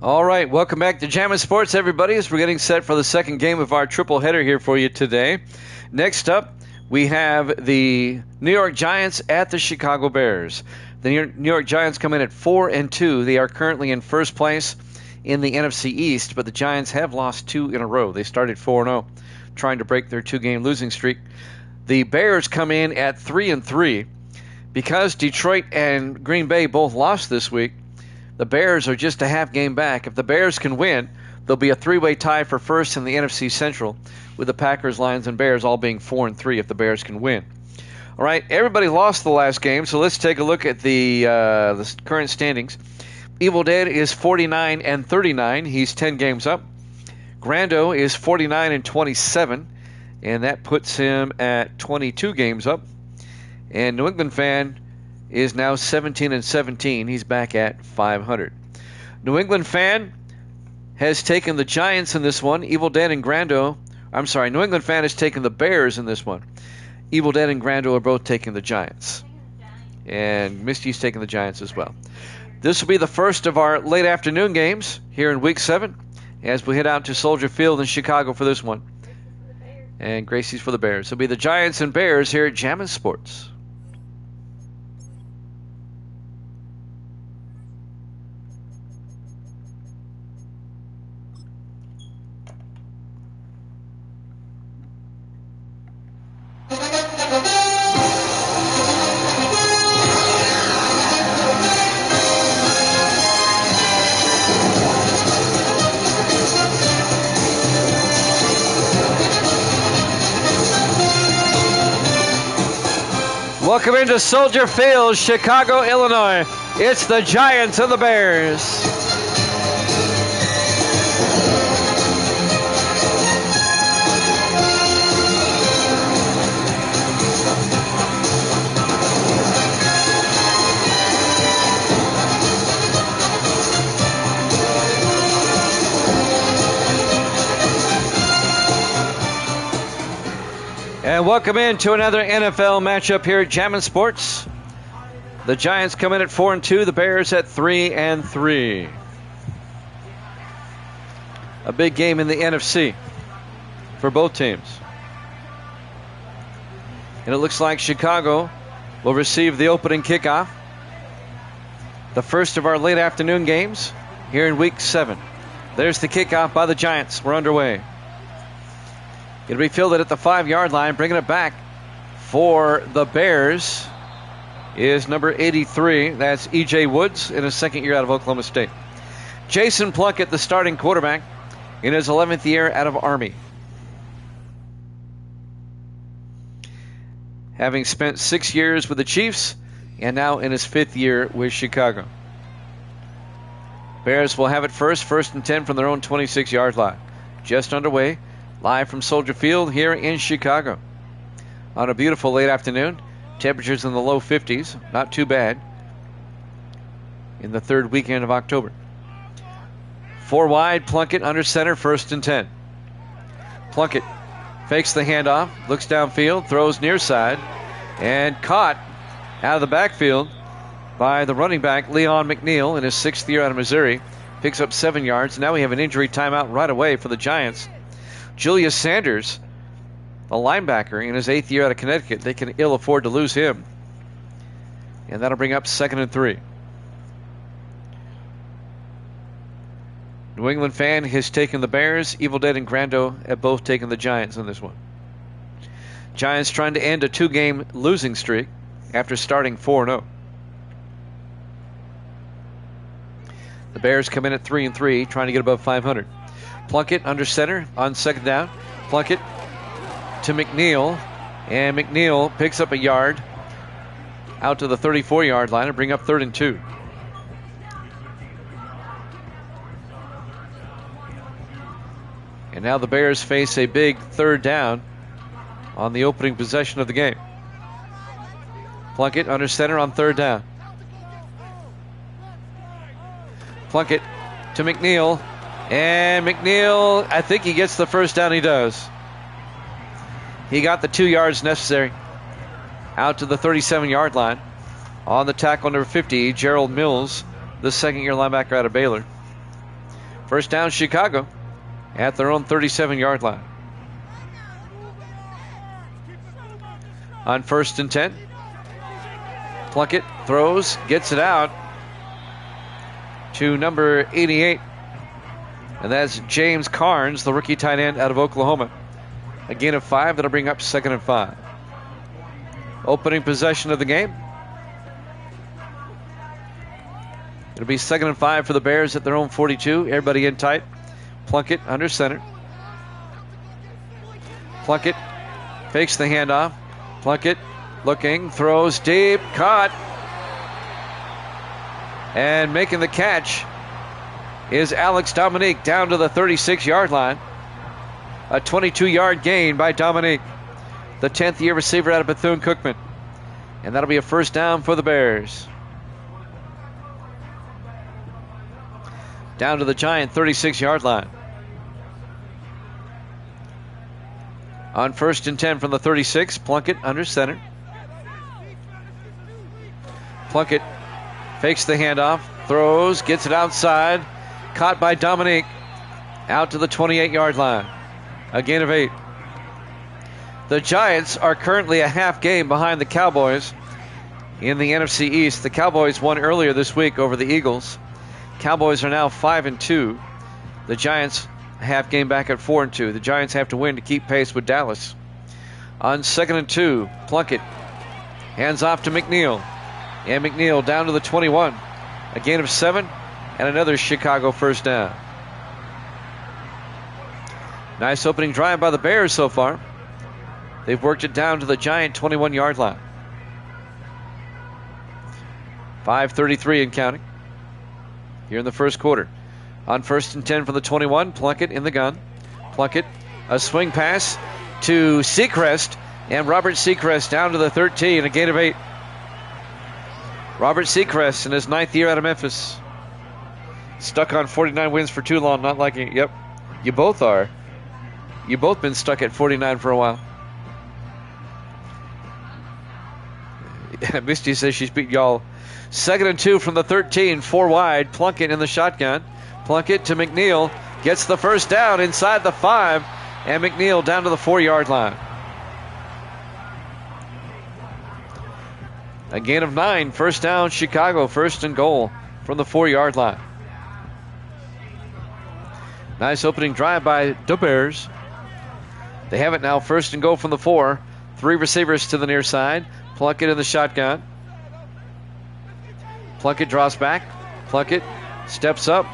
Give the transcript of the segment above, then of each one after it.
All right, welcome back to Jammin' Sports, everybody, as we're getting set for the second game of our triple header here for you today. Next up, we have the New York Giants at the Chicago Bears. The New York Giants come in at 4-2. They are currently in first place in the NFC East, but the Giants have lost 2 in a row. They started 4-0, trying to break their 2-game losing streak. The Bears come in at 3-3. Because Detroit and Green Bay both lost this week, the Bears are just a half game back. If the Bears can win, there'll be a 3-way tie for first in the NFC Central, with the Packers, Lions, and Bears all being 4-3 if the Bears can win. All right, everybody lost the last game, so let's take a look at the current standings. Evil Dead is 49-39. He's 10 games up. Grando is 49-27, and that puts him at 22 games up. And New England Fan is now 17-17. He's back at 500. New England Fan has taken the Giants in this one. Evil Dead and Grando. I'm sorry, New England Fan has taken the Bears in this one. Evil Dead and Grando are both taking the Giants. And Misty's taking the Giants as well. This will be the first of our late afternoon games here in Week 7 as we head out to Soldier Field in Chicago for this one. And Gracie's for the Bears. It'll be the Giants and Bears here at Jammin' Sports. Welcome into Soldier Field, Chicago, Illinois. It's the Giants and the Bears. And welcome into another NFL matchup here at Jammin' Sports. The Giants come in at 4-2, the Bears at 3-3. A big game in the NFC for both teams. And it looks like Chicago will receive the opening kickoff. The first of our late afternoon games here in Week 7. There's the kickoff by the Giants. We're underway. It'll be fielded at the 5-yard line. Bringing it back for the Bears is number 83. That's E.J. Woods in his second year out of Oklahoma State. Jason Plunkett, the starting quarterback, in his 11th year out of Army. Having spent 6 years with the Chiefs and now in his 5th year with Chicago. Bears will have it first and 10 from their own 26-yard line. Just underway. Live from Soldier Field here in Chicago. On a beautiful late afternoon. Temperatures in the low 50s. Not too bad. In the third weekend of October. 4 wide. Plunkett under center. 1st and 10. Plunkett fakes the handoff. Looks downfield. Throws near side. And caught out of the backfield by the running back Leon McNeil in his 6th year out of Missouri. Picks up 7 yards. Now we have an injury timeout right away for the Giants. Julius Sanders, a linebacker in his 8th year out of Connecticut. They can ill afford to lose him. And that'll bring up 2nd and 3. New England Fan has taken the Bears. Evil Dead and Grando have both taken the Giants in this one. Giants trying to end a 2-game losing streak after starting 4-0. The Bears come in at 3-3, trying to get above 500. Plunkett under center on 2nd down. Plunkett to McNeil. And McNeil picks up a yard out to the 34-yard line and bring up 3rd and 2. And now the Bears face a big 3rd down on the opening possession of the game. Plunkett under center on 3rd down. Plunkett to McNeil. And McNeil, I think he gets the 1st down. He does. He got the 2 yards necessary out to the 37-yard line. On the tackle, number 50, Gerald Mills, the second-year linebacker out of Baylor. First down, Chicago at their own 37-yard line. On 1st and 10. Plunkett throws, gets it out to number 88. And that's James Carnes, the rookie tight end out of Oklahoma. A gain of 5. That'll bring up 2nd and 5. Opening possession of the game. It'll be 2nd and 5 for the Bears at their own 42. Everybody in tight. Plunkett under center. Plunkett fakes the handoff. Plunkett looking, throws deep, caught. And making the catch is Alex Dominique down to the 36-yard line. A 22-yard gain by Dominique, the 10th-year receiver out of Bethune-Cookman. And that'll be a first down for the Bears. Down to the Giant 36-yard line. On 1st and 10 from the 36, Plunkett under center. Plunkett fakes the handoff, throws, gets it outside. Caught by Dominique. Out to the 28-yard line. A gain of 8. The Giants are currently a half game behind the Cowboys in the NFC East. The Cowboys won earlier this week over the Eagles. Cowboys are now 5-2. The Giants a half game back at 4-2. The Giants have to win to keep pace with Dallas. On 2nd and 2, Plunkett hands off to McNeil. And McNeil down to the 21. A gain of 7 and another Chicago first down. Nice opening drive by the Bears so far. They've worked it down to the Giant 21-yard line. 5:33 and counting here in the first quarter. On 1st and 10 from the 21, Plunkett in the gun. Plunkett, a swing pass to Seacrest, and Robert Seacrest down to the 13, a gain of 8. Robert Seacrest in his 9th year out of Memphis. Stuck on 49 wins for too long, not liking it. Yep, you both are. You both been stuck at 49 for a while. Misty says she's beat y'all. 2nd and 2 from the 13, 4 wide. Plunkett in the shotgun. Plunkett to McNeil. Gets the first down inside the 5. And McNeil down to the 4-yard line. A gain of 9. First down, Chicago. 1st and goal from the 4-yard line. Nice opening drive by the Bears. They have it now. 1st and goal from the 4. 3 receivers to the near side. Plunkett in the shotgun. Plunkett draws back. Plunkett steps up.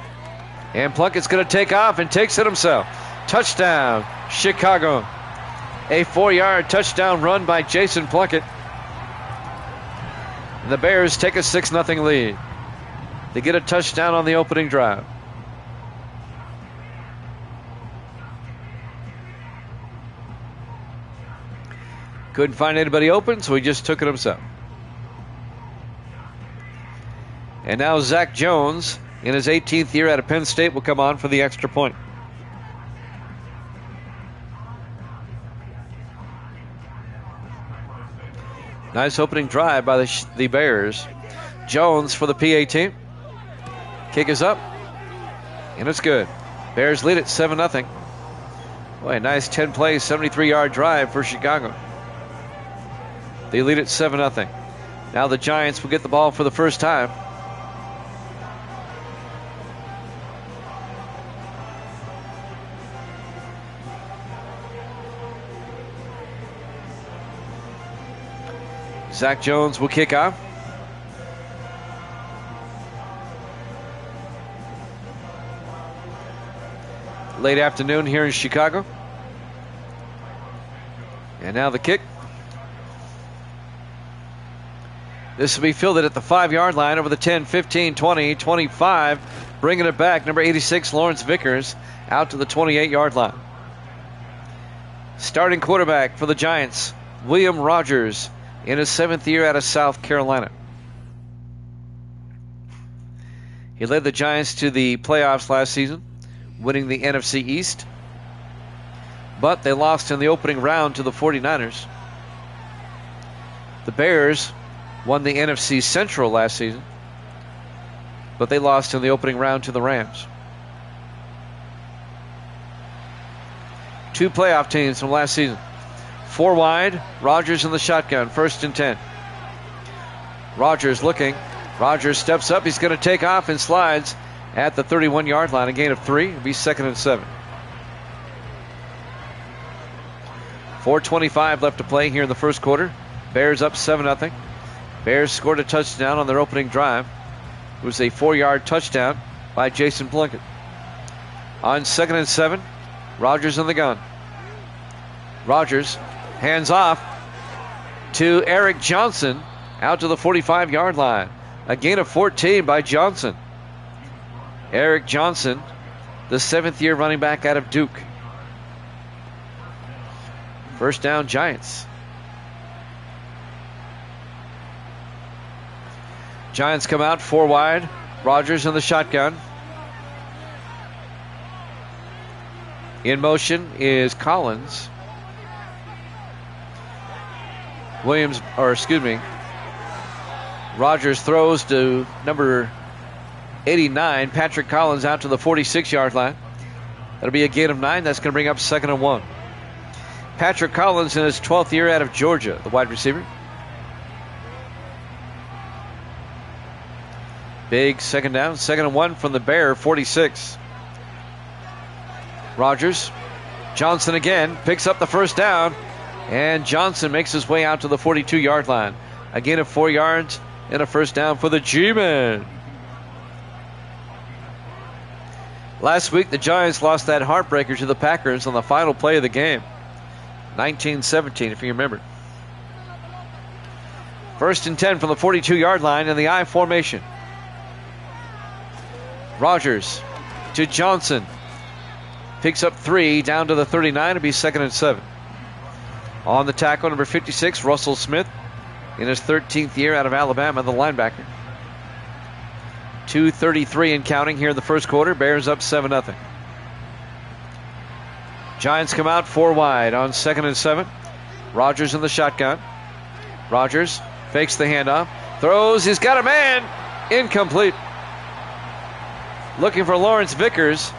And Plunkett's going to take off and takes it himself. Touchdown, Chicago. A 4-yard touchdown run by Jason Plunkett. And the Bears take a 6-0 lead. They get a touchdown on the opening drive. Couldn't find anybody open, so he just took it himself. And now Zach Jones, in his 18th year out of Penn State, will come on for the extra point. Nice opening drive by the Bears. Jones for the PA team. Kick is up, and it's good. Bears lead it 7-0. Boy, a nice 10-play, 73-yard drive for Chicago. They lead it 7-0. Now the Giants will get the ball for the first time. Zach Jones will kick off. Late afternoon here in Chicago. And now the kick. This will be fielded at the 5-yard line over the 10, 15, 20, 25. Bringing it back, number 86, Lawrence Vickers, out to the 28-yard line. Starting quarterback for the Giants, William Rogers, in his 7th year out of South Carolina. He led the Giants to the playoffs last season, winning the NFC East. But they lost in the opening round to the 49ers. The Bears won the NFC Central last season, but they lost in the opening round to the Rams. two playoff teams from last season. 4 wide, Rogers in the shotgun, 1st and 10. Rogers looking. Rogers steps up. He's going to take off and slides at the 31-yard line. A gain of 3. It'll be 2nd and 7. 4:25 left to play here in the first quarter. Bears up 7-0. Bears scored a touchdown on their opening drive. It was a 4-yard touchdown by Jason Plunkett. On 2nd and 7, Rogers in the gun. Rogers hands off to Eric Johnson out to the 45-yard line. A gain of 14 by Johnson. Eric Johnson, the 7th-year running back out of Duke. First down, Giants. Giants come out 4 wide. Rogers in the shotgun. In motion is Collins. Rogers throws to number 89, Patrick Collins, out to the 46-yard line. That'll be a gain of 9. That's going to bring up 2nd and 1. Patrick Collins in his 12th year out of Georgia, the wide receiver. Big 2nd down, 2nd and 1 from the Bear, 46. Rogers, Johnson again, picks up the first down, and Johnson makes his way out to the 42-yard line. A gain of 4 yards and a first down for the G-Men. Last week, the Giants lost that heartbreaker to the Packers on the final play of the game. 19-17, if you remember. 1st and 10 from the 42-yard line in the I formation. Rogers to Johnson. Picks up 3 down to the 39. It'll be 2nd and 7. On the tackle, number 56, Russell Smith, in his 13th year out of Alabama, the linebacker. 2:33 and counting here in the first quarter. Bears up 7-0. Giants come out 4 wide on 2nd and 7. Rogers in the shotgun. Rogers fakes the handoff. Throws. He's got a man. Incomplete. Looking for Lawrence Vickers.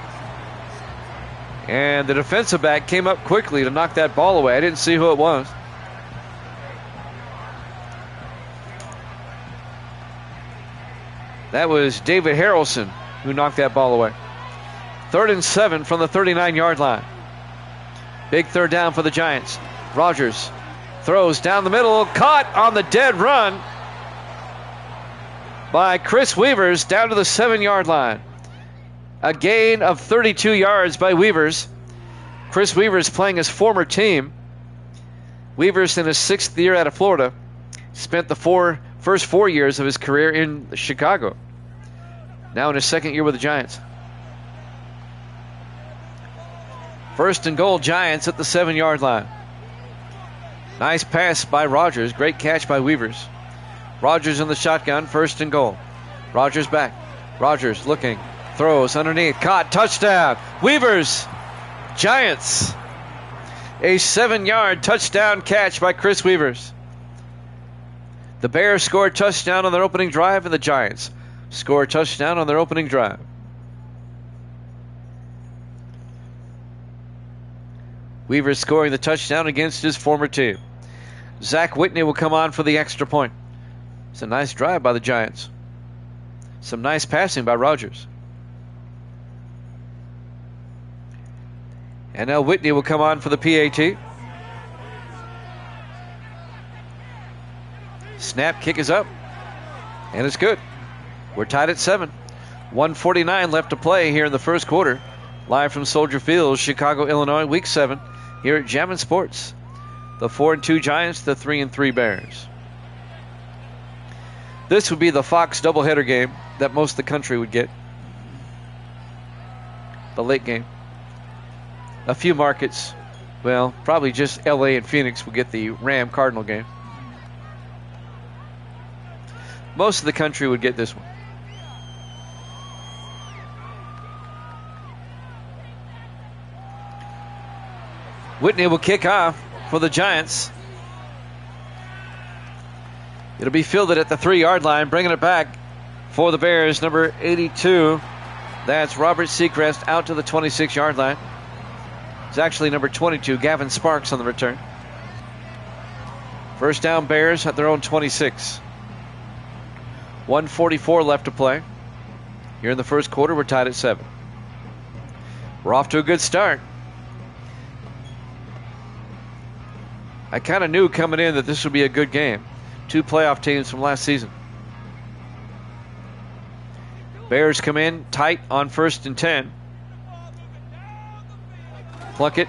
And the defensive back came up quickly to knock that ball away. I didn't see who it was. That was David Harrelson who knocked that ball away. 3rd and 7 from the 39-yard line. Big 3rd down for the Giants. Rogers throws down the middle. Caught on the dead run by Chris Weavers down to the 7-yard line. A gain of 32 yards by Weavers. Chris Weavers playing his former team. Weavers in his 6th year out of Florida. Spent the first 4 years of his career in Chicago. Now in his 2nd year with the Giants. 1st and goal, Giants at the 7-yard line. Nice pass by Rogers. Great catch by Weavers. Rogers in the shotgun, 1st and goal. Rogers back. Rogers looking. Throws underneath. Caught. Touchdown. Weavers. Giants. A 7-yard touchdown catch by Chris Weavers. The Bears scored a touchdown on their opening drive, and the Giants score a touchdown on their opening drive. Weavers scoring the touchdown against his former team. Zach Whitney will come on for the extra point. It's a nice drive by the Giants. Some nice passing by Rogers. And now Whitney will come on for the PAT. Snap, kick is up. And it's good. We're tied at 7. 1:49 left to play here in the first quarter. Live from Soldier Field, Chicago, Illinois, Week 7, here at Jammin' Sports. The 4-2 Giants, the 3-3 Bears. This would be the Fox doubleheader game that most of the country would get. The late game. A few markets, well, probably just LA and Phoenix will get the Ram-Cardinal game. Most of the country would get this one. Whitney will kick off for the Giants. It'll be fielded at the 3-yard line, bringing it back for the Bears, number 82. That's Robert Seacrest out to the 26-yard line. It's actually number 22, Gavin Sparks, on the return. First down, Bears at their own 26. 1:44 left to play. Here in the first quarter, we're tied at 7. We're off to a good start. I kind of knew coming in that this would be a good game. 2 playoff teams from last season. Bears come in tight on 1st and 10. Plunkett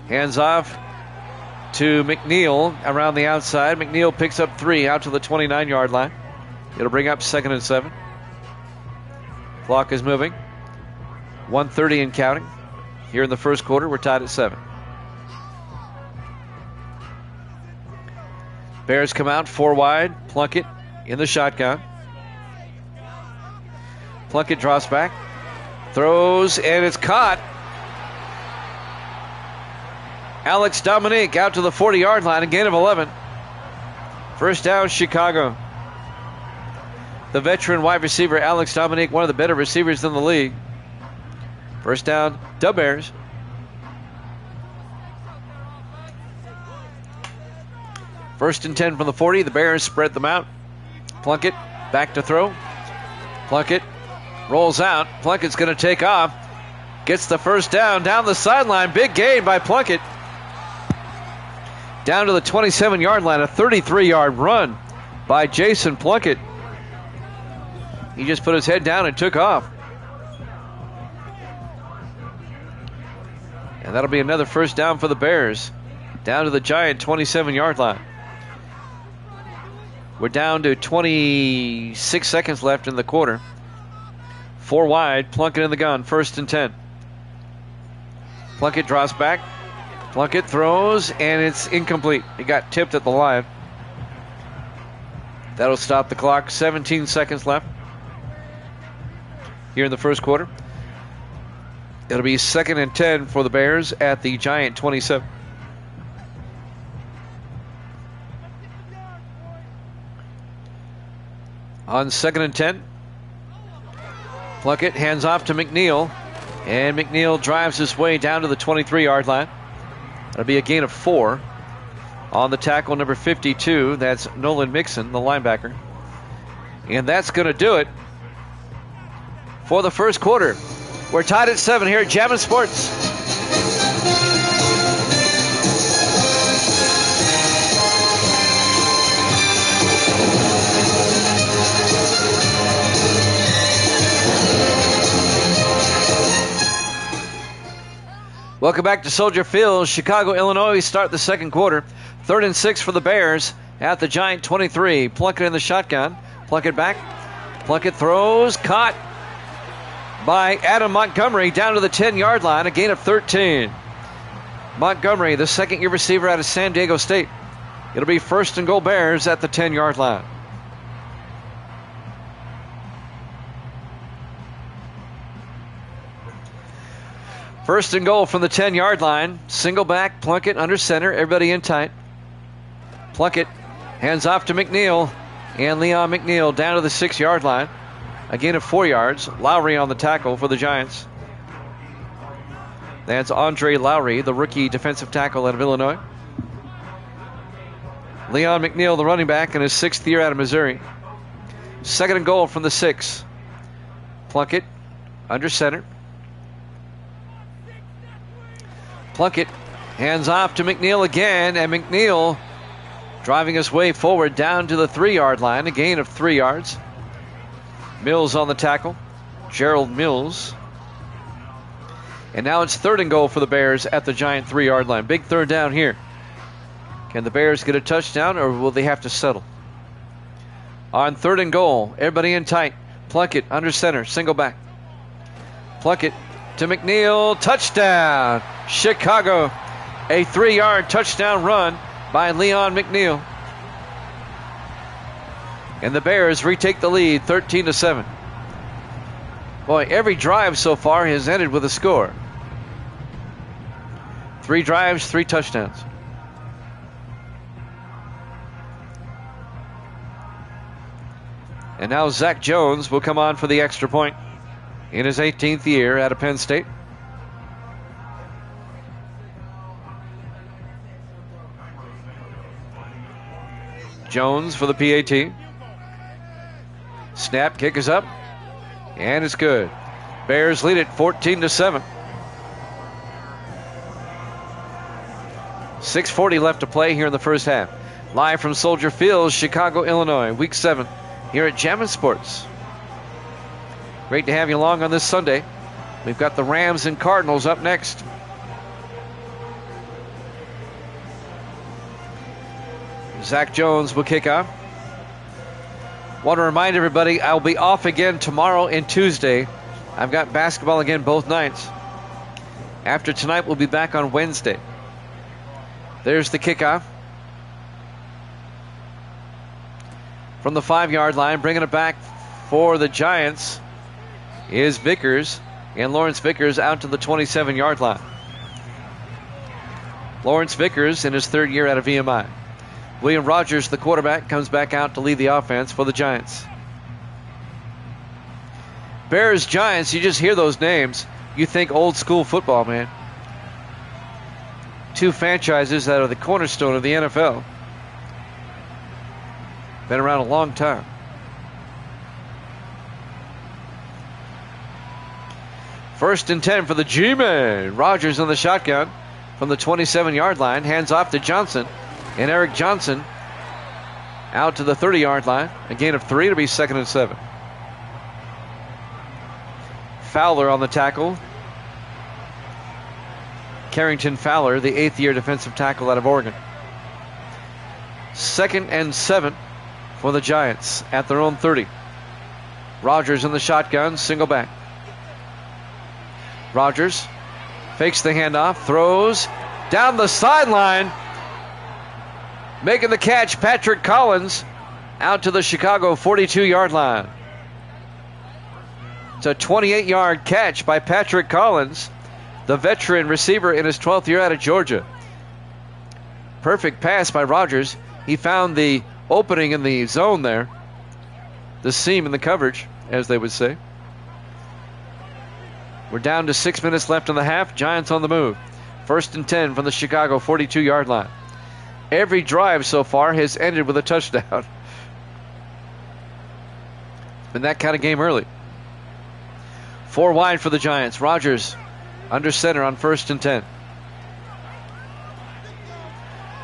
hands off to McNeil around the outside. McNeil picks up 3 out to the 29-yard line. It'll bring up 2nd and 7. Clock is moving. 1:30 and counting. Here in the first quarter, we're tied at 7. Bears come out 4 wide. Plunkett in the shotgun. Plunkett drops back. Throws, and it's caught. Alex Dominique out to the 40-yard line, a gain of 11. First down, Chicago. The veteran wide receiver, Alex Dominique, one of the better receivers in the league. First down, the Bears. First and 10 from the 40. The Bears spread them out. Plunkett back to throw. Plunkett rolls out. Plunkett's going to take off. Gets the first down down the sideline. Big gain by Plunkett. Down to the 27-yard line. A 33-yard run by Jason Plunkett. He just put his head down and took off. And that'll be another first down for the Bears. Down to the Giant 27-yard line. We're down to 26 seconds left in the quarter. 4 wide, Plunkett in the gun, 1st and 10. Plunkett drops back. Plunkett throws, and it's incomplete. He got tipped at the line. That'll stop the clock. 17 seconds left here in the first quarter. It'll be 2nd and 10 for the Bears at the Giant 27. On 2nd and 10, Plunkett hands off to McNeil, and McNeil drives his way down to the 23-yard line. That'll be a gain of 4. On the tackle, number 52, that's Nolan Mixon, the linebacker. And that's going to do it for the first quarter. We're tied at 7 here at Jammin' Sports. Welcome back to Soldier Field. Chicago, Illinois start the second quarter. 3rd and 6 for the Bears at the Giant 23. Plunkett in the shotgun. Plunkett back. Plunkett throws. Caught by Adam Montgomery down to the 10-yard line. A gain of 13. Montgomery, the second-year receiver out of San Diego State. It'll be 1st and goal Bears at the 10-yard line. First and goal from the 10-yard line. Single back, Plunkett under center. Everybody in tight. Plunkett hands off to McNeil. And Leon McNeil down to the 6-yard line. A gain of 4 yards. Lowry on the tackle for the Giants. That's Andre Lowry, the rookie defensive tackle out of Illinois. Leon McNeil, the running back, in his 6th year out of Missouri. 2nd and goal from the 6. Plunkett under center. Plunkett hands off to McNeil again, and McNeil driving his way forward down to the 3-yard line, a gain of 3 yards. Mills on the tackle, Gerald Mills. And now it's 3rd and goal for the Bears at the Giant 3-yard line. Big 3rd down here. Can the Bears get a touchdown, or will they have to settle? On 3rd and goal, everybody in tight. Plunkett under center, single back. Plunkett to McNeil, touchdown, Chicago. A 3-yard touchdown run by Leon McNeil. And the Bears retake the lead, 13-7. Boy, every drive so far has ended with a score. 3 drives, 3 touchdowns. And now Zach Jones will come on for the extra point in his 18th year out of Penn State. Jones for the PAT. Snap, kick is up, and it's good. Bears lead it 14-7. 6:40 left to play here in the first half. Live from Soldier Field, Chicago, Illinois, Week 7, here at Jammin' Sports. Great to have you along on this Sunday. We've got the Rams and Cardinals up next. Zach Jones will kick off. Want to remind everybody, I'll be off again tomorrow and Tuesday. I've got basketball again both nights. After tonight, we'll be back on Wednesday. There's the kickoff. From the 5-yard line, bringing it back for the Giants is Vickers. And Lawrence Vickers out to the 27-yard line. Lawrence Vickers in his third year out of VMI. William Rogers, the quarterback, comes back out to lead the offense for the Giants. Bears, Giants, you just hear those names, you think old school football, man. Two franchises that are the cornerstone of the NFL. Been around a long time. First and 10 for the G-Man. Rogers on the shotgun from the 27-yard line. Hands off to Johnson. And Eric Johnson out to the 30-yard line. A gain of 3 to be 2nd and 7. Fowler on the tackle. Carrington Fowler, the 8th-year defensive tackle out of Oregon. 2nd and 7 for the Giants at their own 30. Rogers in the shotgun, single back. Rogers fakes the handoff, throws down the sideline. Making the catch, Patrick Collins out to the Chicago 42-yard line. It's a 28-yard catch by Patrick Collins, the veteran receiver in his 12th year out of Georgia. Perfect pass by Rogers. He found the opening in the zone there, the seam in the coverage, as they would say. We're down to 6 minutes left in the half. Giants on the move. 1st and 10 from the Chicago 42-yard line. Every drive so far has ended with a touchdown. It's been that kind of game early. 4 wide for the Giants. Rogers under center on 1st and 10.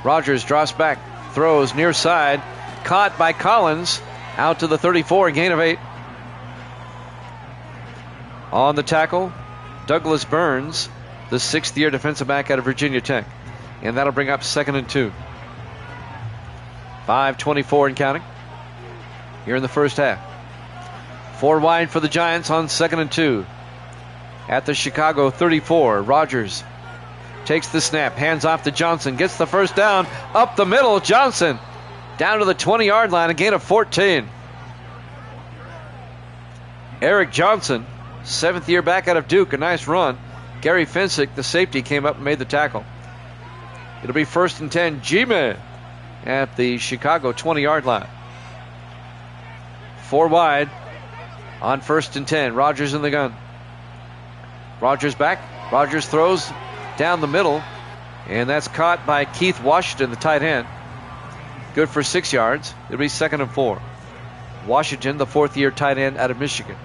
Rogers drops back, throws near side, caught by Collins, out to the 34, a gain of 8. On the tackle, Douglas Burns, the 6th-year defensive back out of Virginia Tech. And that'll bring up 2nd and 2. 5:24 and counting here in the first half. 4 wide for the Giants on 2nd and 2. At the Chicago 34, Rogers takes the snap, hands off to Johnson, gets the first down, up the middle, Johnson down to the 20-yard line, a gain of 14. Eric Johnson, 7th year back out of Duke, a nice run. Gary Fensick, the safety, came up and made the tackle. It'll be 1st and 10, G-Man at the Chicago 20-yard line. 4 wide on 1st and 10. Rogers in the gun. Rogers back. Rogers throws down the middle, and that's caught by Keith Washington, the tight end. Good for 6 yards. It'll be 2nd and 4. Washington, the 4th-year tight end out of Michigan.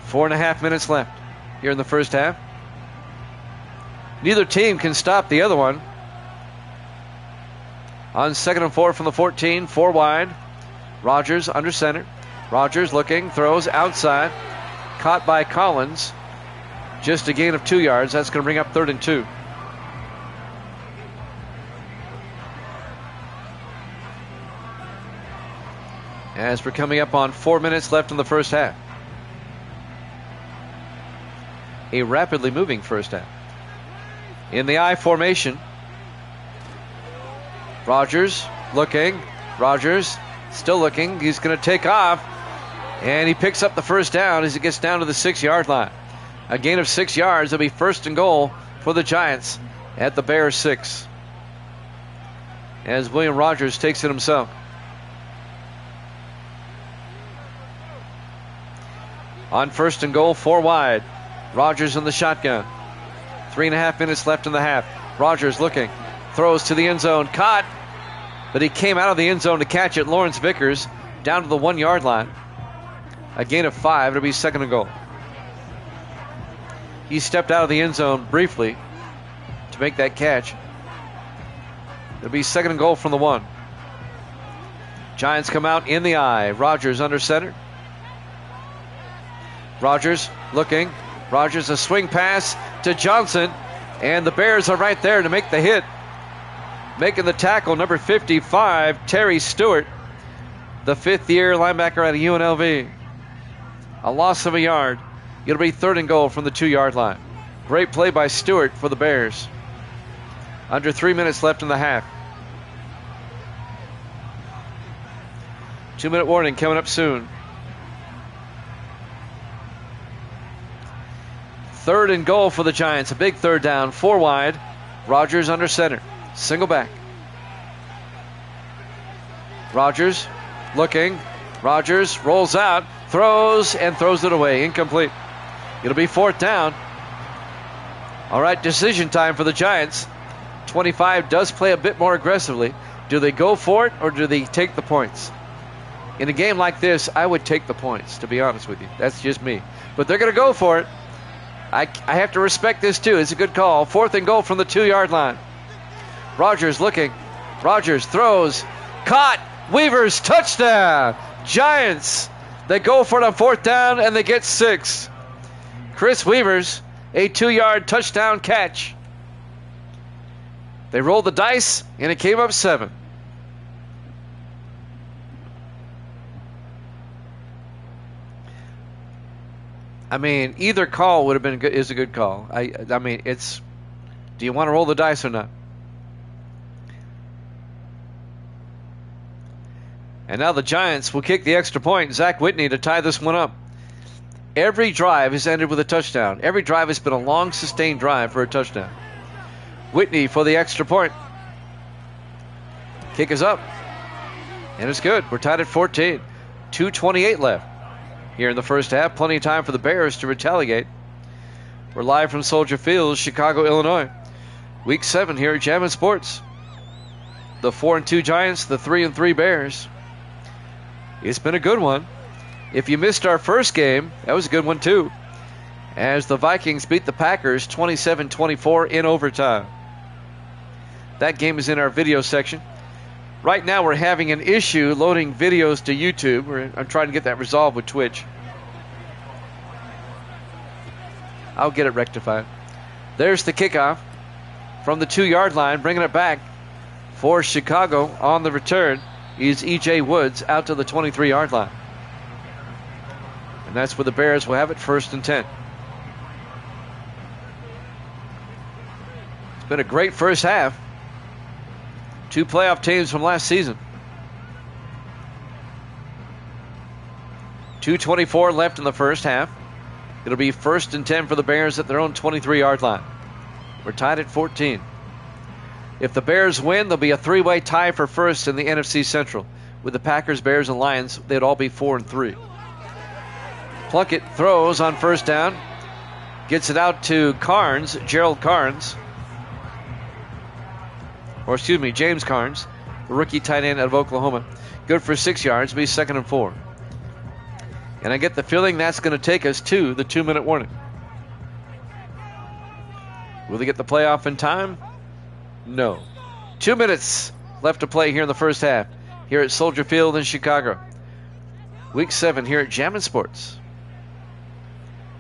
4.5 minutes left here in the first half. Neither team can stop the other one. On 2nd and 4 from the 14, 4 wide. Rogers under center. Rogers looking, throws outside. Caught by Collins. Just a gain of 2 yards. That's going to bring up 3rd and 2. As we're coming up on 4 minutes left in the first half. A rapidly moving first half. In the I formation. Rogers looking. Rogers still looking. He's going to take off. And he picks up the first down as he gets down to the 6-yard line. A gain of 6 yards. It'll be 1st and goal for the Giants at the Bears 6. As William Rogers takes it himself. On 1st and goal, 4 wide. Rogers in the shotgun. 3.5 minutes left in the half. Rogers looking. Throws to the end zone. Caught but he came out of the end zone to catch it. Lawrence Vickers down to the 1 yard line. A gain of 5. It'll be 2nd and goal. He stepped out of the end zone briefly to make that catch. It'll be 2nd and goal from the 1. Giants come out in the eye. Rogers under center. Rogers looking. Rogers a swing pass to Johnson. And the Bears are right there to make the hit. Making the tackle, number 55, Terry Stewart, the 5th-year linebacker out of UNLV. A loss of a yard. It'll be 3rd and goal from the 2-yard line. Great play by Stewart for the Bears. Under 3 minutes left in the half. 2-minute warning coming up soon. 3rd and goal for the Giants. A big 3rd down. 4 wide. Rogers under center. Single back. Rogers looking. Rogers rolls out. Throws and throws it away. Incomplete. It'll be 4th down. All right, decision time for the Giants. 25 does play a bit more aggressively. Do they go for it or do they take the points? In a game like this, I would take the points, to be honest with you. That's just me. But they're going to go for it. I have to respect this, too. It's a good call. 4th and goal from the 2-yard line. Rogers looking. Rogers throws. Caught. Weavers, touchdown. Giants. They go for it on 4th down, and they get 6. Chris Weavers, a 2-yard touchdown catch. They rolled the dice, and it came up 7. I mean, either call would have been good, is a good call. I mean, it's, do you want to roll the dice or not? And now the Giants will kick the extra point. Zach Whitney to tie this one up. Every drive has ended with a touchdown. Every drive has been a long, sustained drive for a touchdown. Whitney for the extra point. Kick is up. And it's good. We're tied at 14. 2:28 left here in the first half. Plenty of time for the Bears to retaliate. We're live from Soldier Field, Chicago, Illinois. Week 7 here at Jammin' Sports. The 4-2 Giants, the 3-3 Bears. It's been a good one. If you missed our first game, that was a good one too, as the Vikings beat the Packers 27-24 in overtime. That game is in our video section. Right now we're having an issue loading videos to YouTube. I'm trying to get that resolved with Twitch. I'll get it rectified. There's the kickoff from the 2-yard line, bringing it back for Chicago. On the return is E.J. Woods out to the 23-yard line. And that's where the Bears will have it, 1st and 10. It's been a great first half. 2 playoff teams from last season. 2:24 left in the first half. It'll be 1st and 10 for the Bears at their own 23-yard line. We're tied at 14. If the Bears win, there'll be a 3-way tie for 1st in the NFC Central. With the Packers, Bears, and Lions, they'd all be 4-3. Plunkett throws on 1st down. Gets it out to Carnes, Gerald Carnes. Or excuse me, James Carnes, the rookie tight end out of Oklahoma. Good for 6 yards, be 2nd and 4. And I get the feeling that's going to take us to the 2-minute warning. Will they get the playoff in time? No. 2 minutes left to play here in the first half, here at Soldier Field in Chicago. Week 7 here at Jammin' Sports.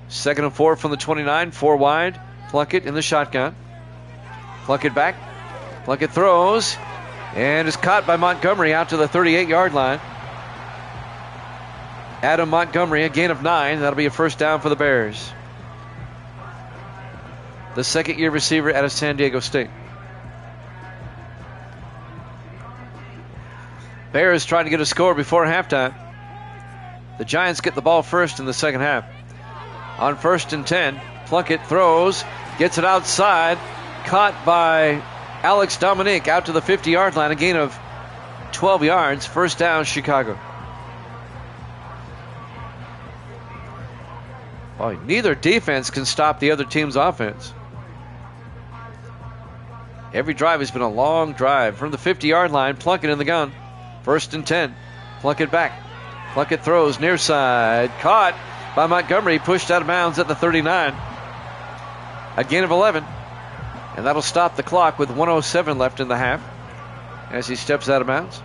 2nd and 4 from the 29, 4 wide. Plunkett in the shotgun. Plunkett back. Plunkett throws and is caught by Montgomery out to the 38-yard line. Adam Montgomery, a gain of 9. That'll be a 1st down for the Bears. The 2nd-year receiver out of San Diego State. Bears trying to get a score before halftime. The Giants get the ball first in the second half. On 1st and 10, Plunkett throws, gets it outside, caught by Alex Dominique out to the 50-yard line, a gain of 12 yards, 1st down, Chicago. Boy, neither defense can stop the other team's offense. Every drive has been a long drive. From the 50-yard line, Plunkett in the gun. 1st and 10. Plunkett back. Plunkett throws near side. Caught by Montgomery. Pushed out of bounds at the 39. A gain of 11. And that'll stop the clock with 1:07 left in the half as he steps out of bounds.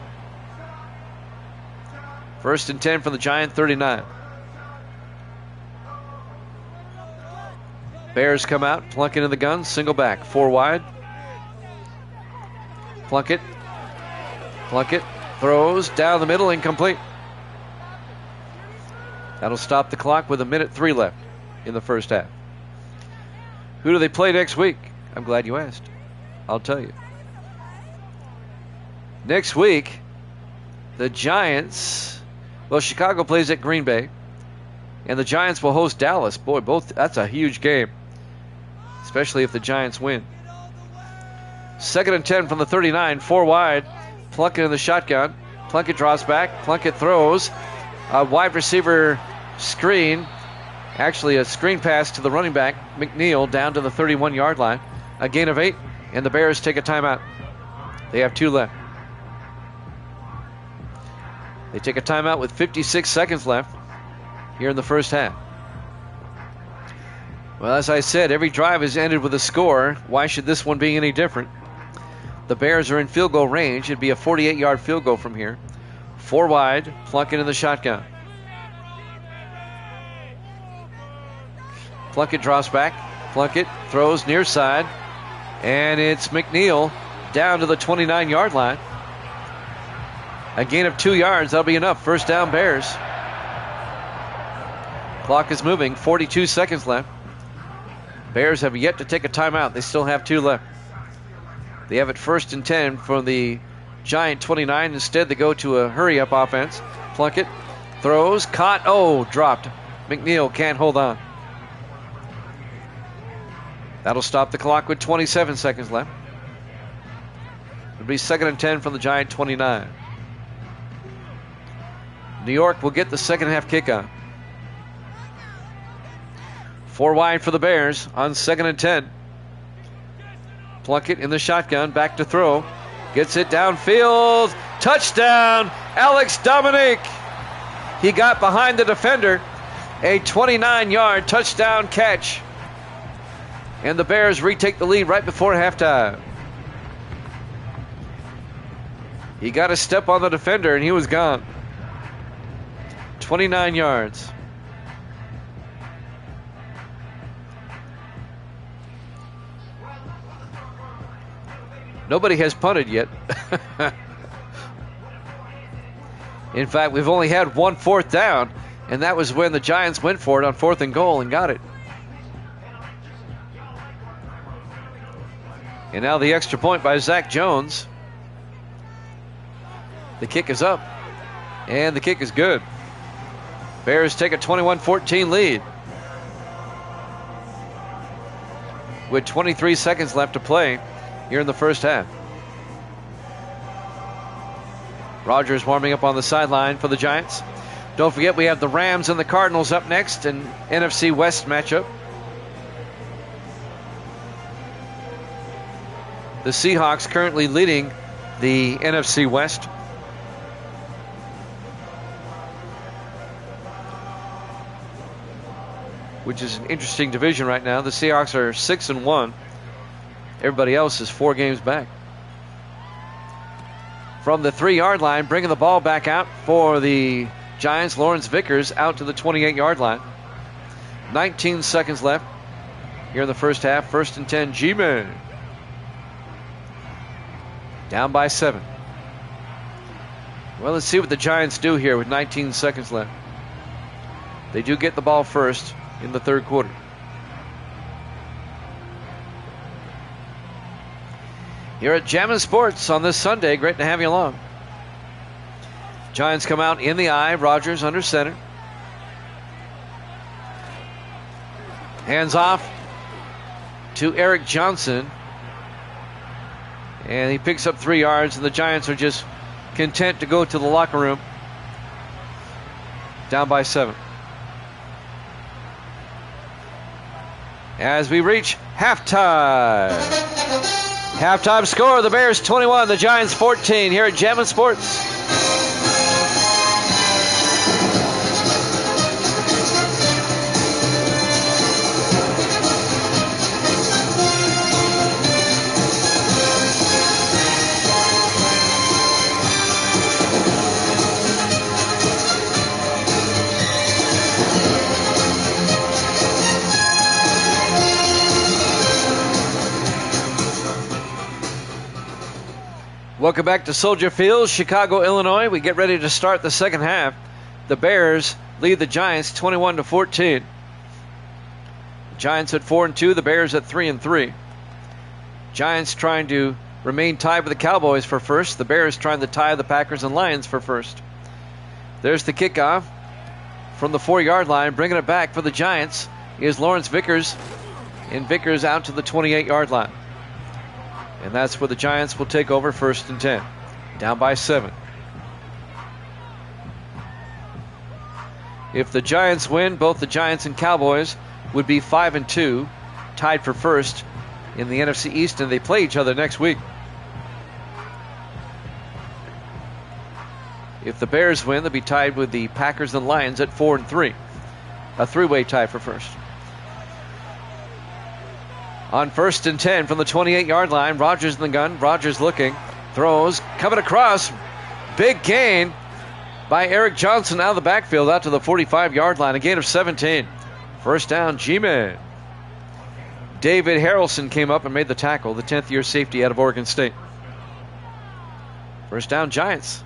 1st and 10 from the Giant 39. Bears come out. Plunkett in the gun. Single back. 4 wide. Plunkett throws down the middle. Incomplete. That'll stop the clock with 1:03 left in the first half. Who do they play next week? I'm glad you asked. I'll tell you. Next week, the Giants, well, Chicago plays at Green Bay, and the Giants will host Dallas. Boy, that's a huge game, especially if the Giants win. 2nd and 10 from the 39, 4 wide. Plunkett in the shotgun. Plunkett draws back. Plunkett throws. A wide receiver screen. Actually, a screen pass to the running back, McNeil, down to the 31-yard line. A gain of 8, and the Bears take a timeout. They have 2 left. They take a timeout with 56 seconds left here in the first half. Well, as I said, every drive has ended with a score. Why should this one be any different? The Bears are in field goal range. It'd be a 48-yard field goal from here. 4 wide, Plunkett in the shotgun. Plunkett draws back. Plunkett throws near side. And it's McNeil down to the 29-yard line. A gain of 2 yards. That'll be enough. First down, Bears. Clock is moving. 42 seconds left. Bears have yet to take a timeout. They still have 2 left. They have it 1st and 10 from the Giant 29. Instead, they go to a hurry-up offense. Plunkett throws. Caught. Oh, dropped. McNeil can't hold on. That'll stop the clock with 27 seconds left. It'll be 2nd and 10 from the Giant 29. New York will get the second half kickoff. 4 wide for the Bears on 2nd and 10. Plunkett in the shotgun, back to throw. Gets it downfield. Touchdown, Alex Dominic. He got behind the defender. A 29-yard touchdown catch. And the Bears retake the lead right before halftime. He got a step on the defender and he was gone. 29 yards. Nobody has punted yet. In fact, we've only had 1 4th down, and that was when the Giants went for it on 4th and goal and got it. And now the extra point by Zach Jones. The kick is up, and the kick is good. Bears take a 21-14 lead with 23 seconds left to play here in the first half. Rodgers warming up on the sideline for the Giants. Don't forget, we have the Rams and the Cardinals up next, an NFC West matchup. The Seahawks currently leading the NFC West. Which is an interesting division right now. The Seahawks are 6-1. Everybody else is 4 games back. From the 3-yard line, bringing the ball back out for the Giants, Lawrence Vickers out to the 28-yard line. 19 seconds left here in the first half. 1st and 10, G-Man. Down by 7. Well, let's see what the Giants do here with 19 seconds left. They do get the ball first in the 3rd quarter. Here at Jammin' Sports on this Sunday. Great to have you along. Giants come out in the eye. Rodgers under center. Hands off to Eric Johnson. And he picks up 3 yards, and the Giants are just content to go to the locker room. Down by 7. As we reach halftime. Halftime score, the Bears 21, the Giants 14 here at Jammin' Sports. Welcome back to Soldier Field, Chicago, Illinois. We get ready to start the second half. The Bears lead the Giants 21-14. The Giants at 4-2, the Bears at 3-3. Giants trying to remain tied with the Cowboys for first. The Bears trying to tie the Packers and Lions for first. There's the kickoff from the 4-yard line. Bringing it back for the Giants is Lawrence Vickers. And Vickers out to the 28-yard line. And that's where the Giants will take over 1st and 10. Down by 7. If the Giants win, both the Giants and Cowboys would be 5-2, tied for first in the NFC East, and they play each other next week. If the Bears win, they'll be tied with the Packers and Lions at 4-3. A three-way tie for first. On 1st and 10 from the 28-yard line, Rodgers in the gun. Rodgers looking, throws, coming across. Big gain by Eric Johnson out of the backfield out to the 45-yard line. A gain of 17. First down, G-Man. David Harrelson came up and made the tackle, the 10th-year safety out of Oregon State. First down, Giants.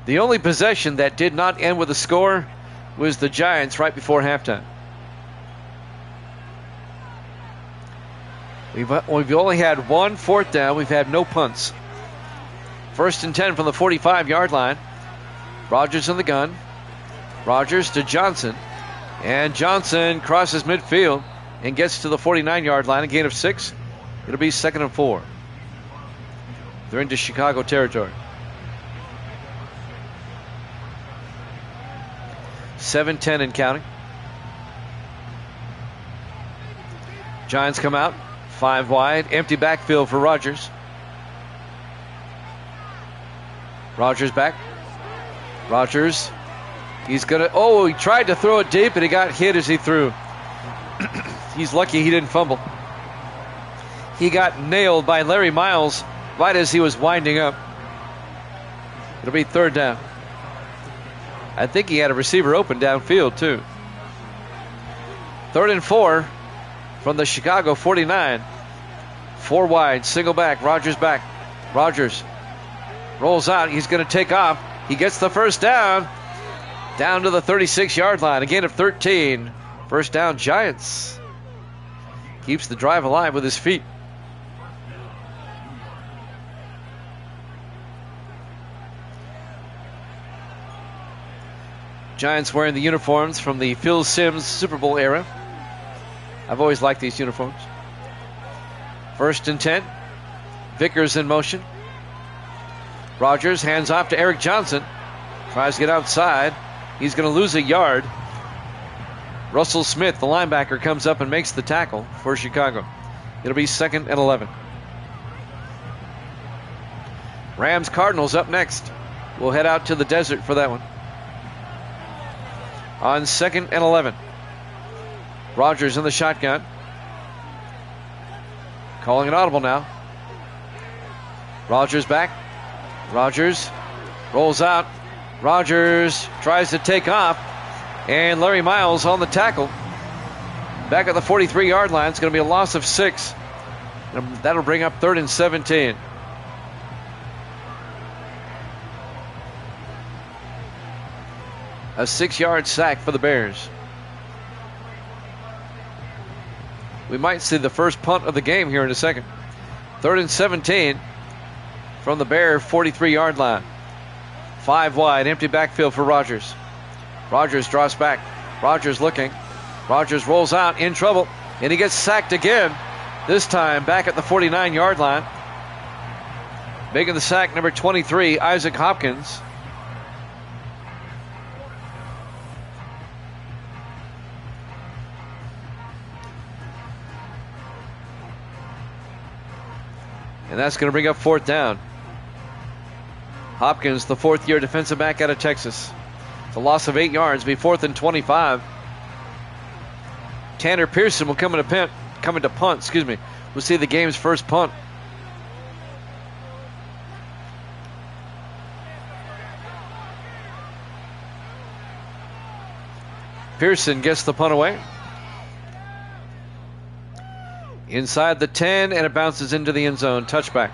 The only possession that did not end with a score was the Giants right before halftime. We've only had one fourth down. We've had no punts. 1st and 10 from the 45-yard line. Rodgers in the gun. Rodgers to Johnson. And Johnson crosses midfield and gets to the 49-yard line. A gain of 6. It'll be 2nd and 4. They're into Chicago territory. 7-10 and counting. Giants come out. 5 wide, empty backfield for Rodgers. Rodgers back. Rodgers, he's gonna, he tried to throw it deep and he got hit as he threw. He's lucky he didn't fumble. He got nailed by Larry Miles right as he was winding up. It'll be 3rd down. I think he had a receiver open downfield too. 3rd and 4. From the Chicago 49. 4 wide, single back, Rodgers back. Rodgers rolls out, he's going to take off. He gets the first down. Down to the 36-yard line, a gain of 13. First down, Giants. Keeps the drive alive with his feet. Giants wearing the uniforms from the Phil Simms Super Bowl era. I've always liked these uniforms. 1st and 10. Vickers in motion. Rodgers hands off to Eric Johnson. Tries to get outside. He's going to lose a yard. Russell Smith, the linebacker, comes up and makes the tackle for Chicago. It'll be 2nd and 11. Rams Cardinals up next. We'll head out to the desert for that one. On 2nd and 11. Rodgers in the shotgun. Calling an audible now. Rodgers back. Rodgers rolls out. Rodgers tries to take off. And Larry Miles on the tackle. Back at the 43-yard line. It's going to be a loss of 6. And that'll bring up 3rd and 17. A 6-yard sack for the Bears. We might see the first punt of the game here in a second. 3rd and 17 from the Bear 43-yard line. 5 wide, empty backfield for Rodgers. Rodgers draws back. Rodgers looking. Rodgers rolls out, in trouble, and he gets sacked again. This time back at the 49-yard line. Making the sack, number 23, Isaac Hopkins. And that's going to bring up fourth down. Hopkins, the fourth-year defensive back out of Texas. It's a loss of 8 yards, be 4th and 25. Tanner Pearson will come into punt. We'll see the game's first punt. Pearson gets the punt away. Inside the 10, and it bounces into the end zone. Touchback.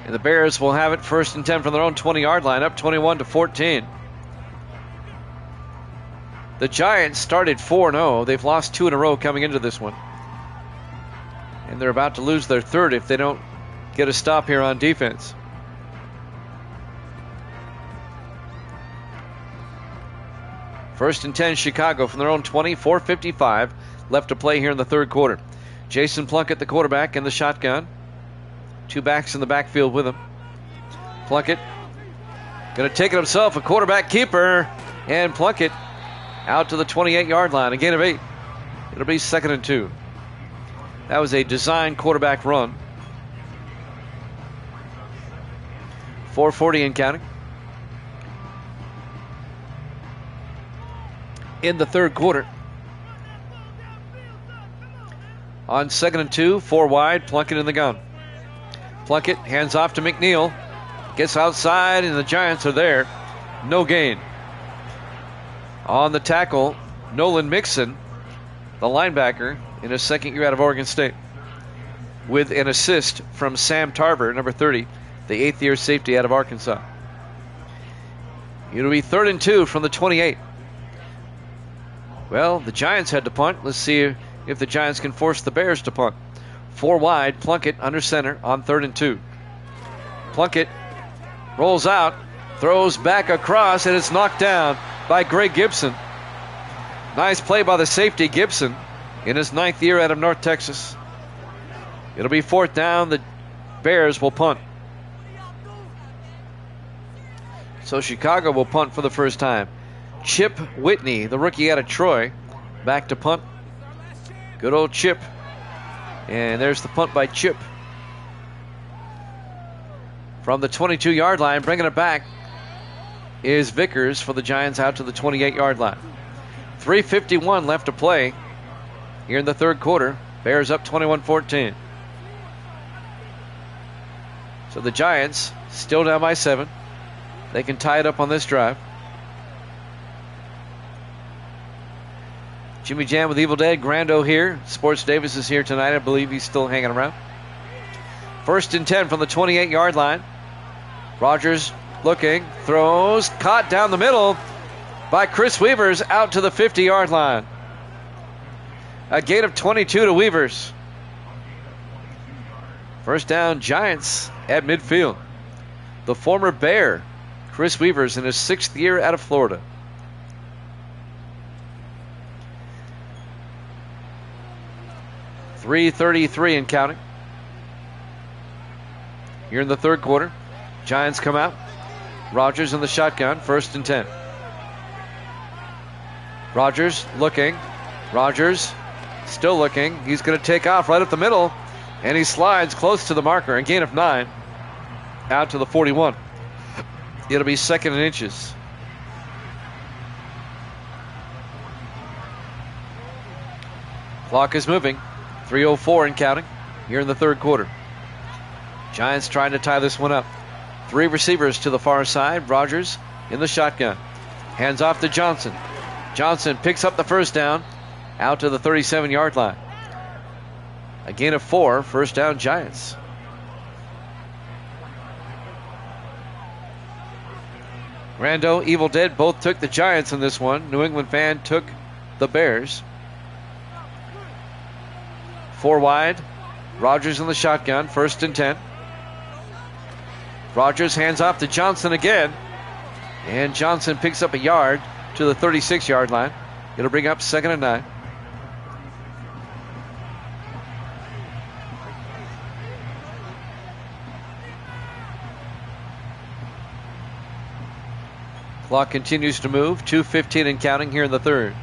And the Bears will have it 1st and 10 from their own 20-yard line, up 21-14. The Giants started 4-0. They've lost 2 in a row coming into this one. And they're about to lose their third if they don't get a stop here on defense. First and 10, Chicago from their own 20, 4:55 left to play here in the third quarter. Jason Plunkett, the quarterback, in the shotgun. 2 backs in the backfield with him. Plunkett going to take it himself, a quarterback keeper, and Plunkett out to the 28-yard line, a gain of 8. It'll be 2nd and 2. That was a design quarterback run. 4:40 and counting. In the third quarter. On 2nd and 2, 4 wide, Plunkett in the gun. Plunkett hands off to McNeil. Gets outside, and the Giants are there. No gain. On the tackle, Nolan Mixon, the linebacker, in his second year out of Oregon State, with an assist from Sam Tarver, number 30, the 8th-year safety out of Arkansas. It'll be 3rd and 2 from the 28. Well, the Giants had to punt. Let's see if the Giants can force the Bears to punt. 4 wide, Plunkett under center on 3rd and 2. Plunkett rolls out, throws back across, and it's knocked down by Greg Gibson. Nice play by the safety, Gibson, in his 9th year out of North Texas. It'll be 4th down. The Bears will punt. So Chicago will punt for the first time. Chip Whitney, the rookie out of Troy, back to punt. Good old Chip. And there's the punt by Chip. From the 22-yard line, bringing it back is Vickers for the Giants out to the 28-yard line. 3:51 left to play here in the third quarter. Bears up 21-14. So the Giants still down by 7. They can tie it up on this drive. Jimmy Jam with Evil Dead, Grando here. Sports Davis is here tonight. I believe he's still hanging around. 1st and 10 from the 28-yard line. Rogers looking, throws, caught down the middle by Chris Weavers out to the 50-yard line. A gain of 22 to Weavers. First down, Giants at midfield. The former Bear, Chris Weavers, in his 6th year out of Florida. .333 and counting. Here in the third quarter. Giants come out. Rogers in the shotgun. 1st and 10. Rogers looking. Rogers still looking. He's going to take off right up the middle. And he slides close to the marker. A gain of 9. Out to the 41. It'll be 2nd and inches. Clock is moving. 3:04 and counting here in the third quarter. Giants trying to tie this one up. 3 receivers to the far side. Rogers in the shotgun. Hands off to Johnson. Johnson picks up the first down out to the 37-yard line. A gain of 4. First down, Giants. Grando, Evil Dead both took the Giants in this one. New England fan took the Bears. 4 wide. Rogers in the shotgun. 1st and 10. Rogers hands off to Johnson again. And Johnson picks up a yard to the 36-yard line. It'll bring up 2nd and 9. Clock continues to move. 2:15 and counting here in the third.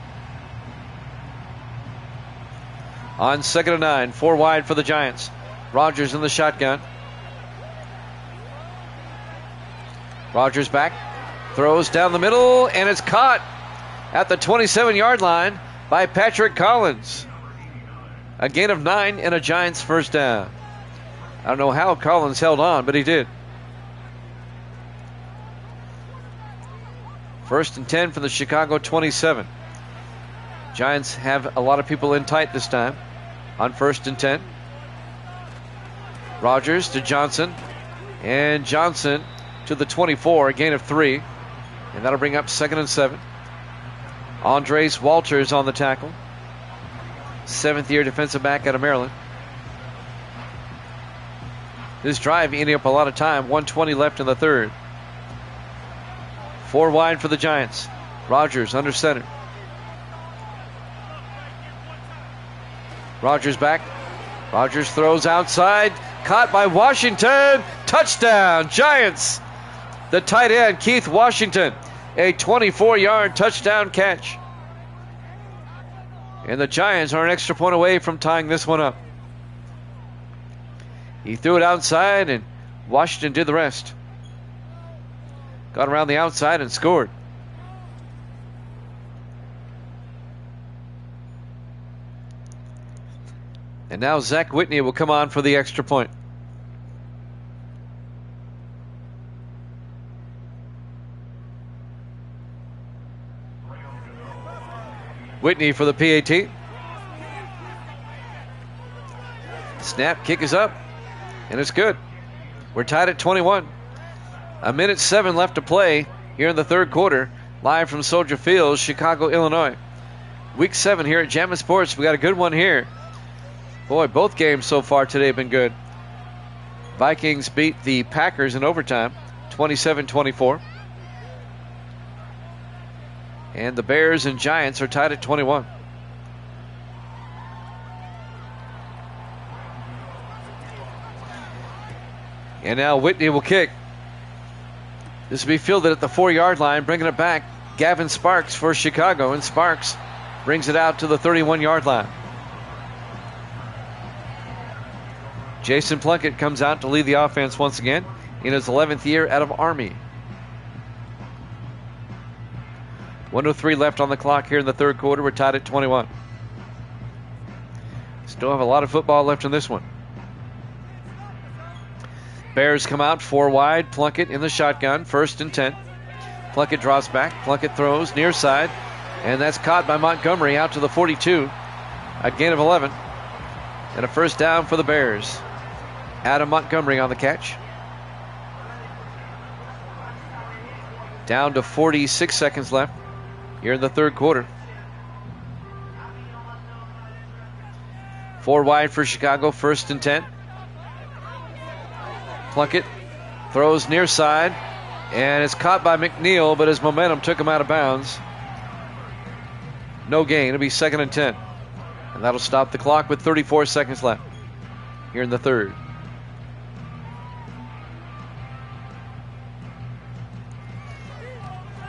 On 2nd and 9, 4 wide for the Giants. Rogers in the shotgun. Rogers back, throws down the middle, and it's caught at the 27-yard line by Patrick Collins. A gain of 9 and a Giants first down. I don't know how Collins held on, but he did. 1st and 10 from the Chicago 27. Giants have a lot of people in tight this time on 1st and 10. Rogers to Johnson, and Johnson to the 24, a gain of 3, and that'll bring up 2nd and 7. Andres Walters on the tackle, 7th-year defensive back out of Maryland. This drive eating up a lot of time, 1:20 left in the third. 4 wide for the Giants. Rogers under center. Rogers back. Rogers throws outside. Caught by Washington. Touchdown, Giants. The tight end, Keith Washington. A 24-yard touchdown catch. And the Giants are an extra point away from tying this one up. He threw it outside, and Washington did the rest. Got around the outside and scored. And now Zach Whitney will come on for the extra point. Whitney for the PAT. Snap, kick is up, and it's good. We're tied at 21. 1:07 left to play here in the third quarter. Live from Soldier Field, Chicago, Illinois. Week 7 here at Jammin' Sports. We got a good one here. Boy, both games so far today have been good. Vikings beat the Packers in overtime, 27-24. And the Bears and Giants are tied at 21. And now Whitney will kick. This will be fielded at the 4-yard line, bringing it back. Gavin Sparks for Chicago, and Sparks brings it out to the 31-yard line. Jason Plunkett comes out to lead the offense once again in his 11th year out of Army. 1:03 left on the clock here in the third quarter. We're tied at 21. Still have a lot of football left in this one. Bears come out 4 wide. Plunkett in the shotgun. 1st and 10. Plunkett drops back. Plunkett throws near side. And that's caught by Montgomery out to the 42. A gain of 11. And a first down for the Bears. Adam Montgomery on the catch. Down to 46 seconds left here in the third quarter. 4 wide for Chicago. 1st and 10. Plunkett throws near side, and it's caught by McNeil, but his momentum took him out of bounds. No gain. It'll be 2nd and 10. And that'll stop the clock with 34 seconds left here in the third.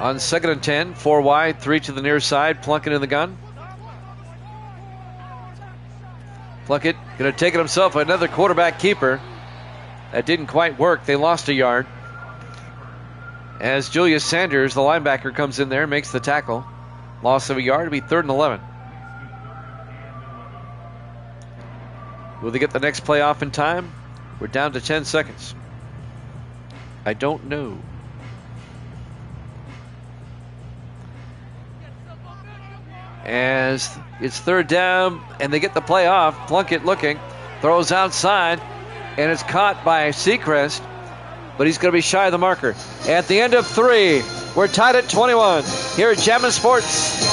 On 2nd and 10, 4 wide, 3 to the near side. Plunkett in the gun. Plunkett going to take it himself. Another quarterback keeper. That didn't quite work. They lost a yard. As Julius Sanders, the linebacker, comes in there, makes the tackle. Loss of a yard. It'll be 3rd and 11. Will they get the next play off in time? We're down to 10 seconds. I don't know. As it's 3rd down, and they get the play off. Plunkett looking, throws outside, and it's caught by Seacrest, but he's going to be shy of the marker. At the end of 3, we're tied at 21 here at Jammin' Sports.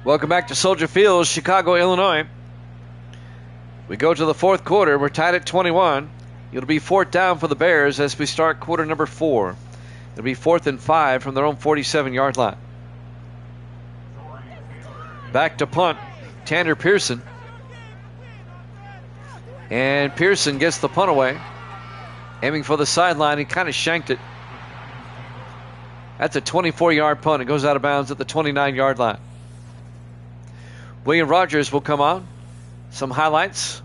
Welcome back to Soldier Field, Chicago, Illinois. We go to the fourth quarter. We're tied at 21. It'll be 4th down for the Bears as we start quarter number 4. It'll be 4th and 5 from their own 47-yard line. Back to punt, Tanner Pearson. And Pearson gets the punt away. Aiming for the sideline. He kind of shanked it. That's a 24-yard punt. It goes out of bounds at the 29-yard line. William Rogers will come on. Some highlights.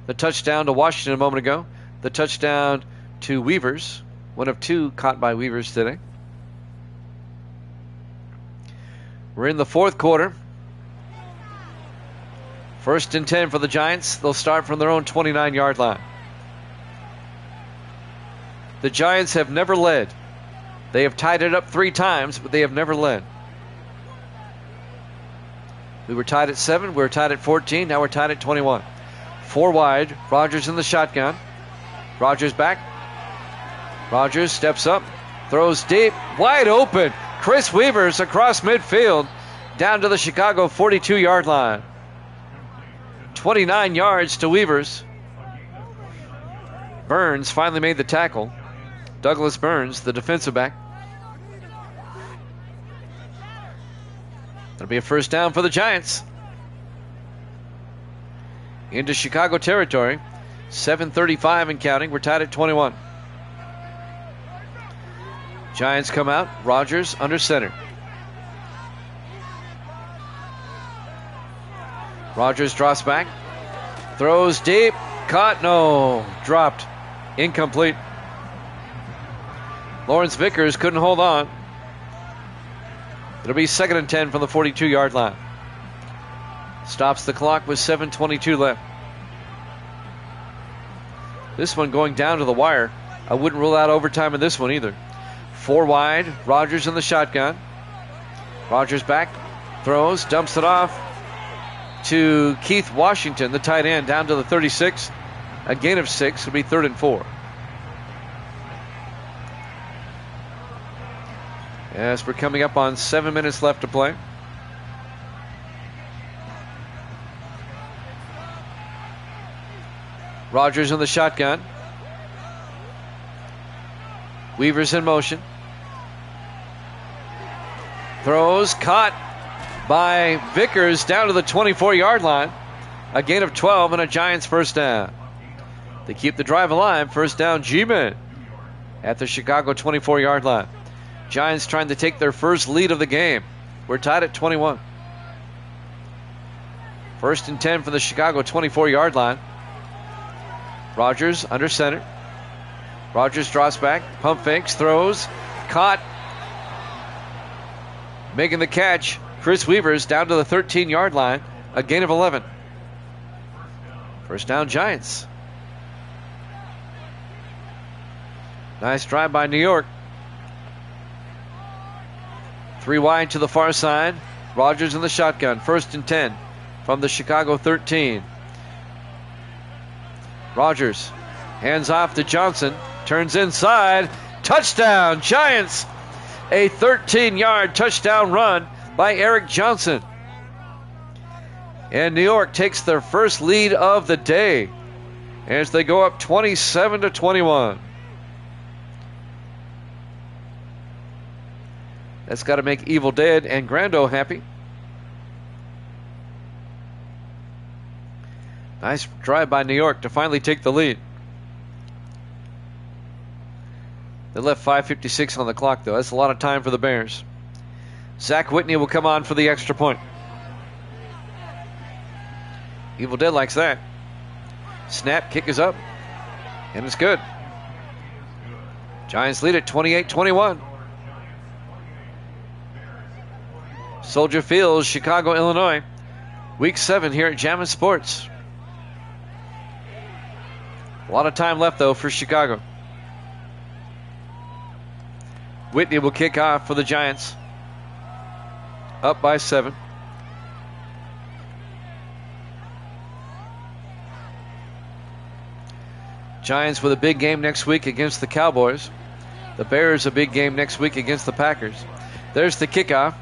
The touchdown to Washington a moment ago. The touchdown to Weavers. One of two caught by Weavers today. We're in the fourth quarter. 1st and 10 for the Giants. They'll start from their own 29-yard line. The Giants have never led. They have tied it up 3 times, but they have never led. We were tied at 7. We were tied at 14. Now we're tied at 21. 4 wide. Rogers in the shotgun. Rogers back. Rogers steps up. Throws deep. Wide open. Chris Weavers across midfield. Down to the Chicago 42-yard line. 29 yards to Weavers. Burns finally made the tackle. Douglas Burns, the defensive back. That'll be a first down for the Giants. Into Chicago territory. 7:35 and counting. We're tied at 21. Giants come out. Rogers under center. Rogers drops back. Throws deep. Caught. No. Dropped. Incomplete. Lawrence Vickers couldn't hold on. It'll be 2nd and 10 from the 42-yard line. Stops the clock with 7:22 left. This one going down to the wire. I wouldn't rule out overtime in this one either. 4 wide. Rogers in the shotgun. Rogers back. Throws. Dumps it off to Keith Washington, the tight end, down to the 36. A gain of 6. It'll be 3rd and 4. Yes, we're coming up on 7 minutes left to play. Rogers in the shotgun. Weavers in motion. Throws, caught by Vickers down to the 24-yard line. A gain of 12 and a Giants first down. They keep the drive alive. First down, G-Men at the Chicago 24-yard line. Giants trying to take their first lead of the game. We're tied at 21. 1st and 10 for the Chicago 24-yard line. Rogers under center. Rogers drops back, pump fakes, throws, caught. Making the catch, Chris Weavers down to the 13-yard line. A gain of 11. First down, Giants. Nice drive by New York. 3 wide to the far side. Rogers in the shotgun. 1st and 10 from the Chicago 13. Rogers hands off to Johnson. Turns inside. Touchdown, Giants. A 13-yard touchdown run by Eric Johnson. And New York takes their first lead of the day as they go up 27-21. That's got to make Evil Dead and Grando happy. Nice drive by New York to finally take the lead. They left 5:56 on the clock, though. That's a lot of time for the Bears. Zach Whitney will come on for the extra point. Evil Dead likes that. Snap, kick is up, and it's good. Giants lead at 28-21. Soldier Field, Chicago, Illinois. Week 7 here at Jammin' Sports. A lot of time left, though, for Chicago. Whitney will kick off for the Giants. Up by 7. Giants with a big game next week against the Cowboys. The Bears a big game next week against the Packers. There's the kickoff.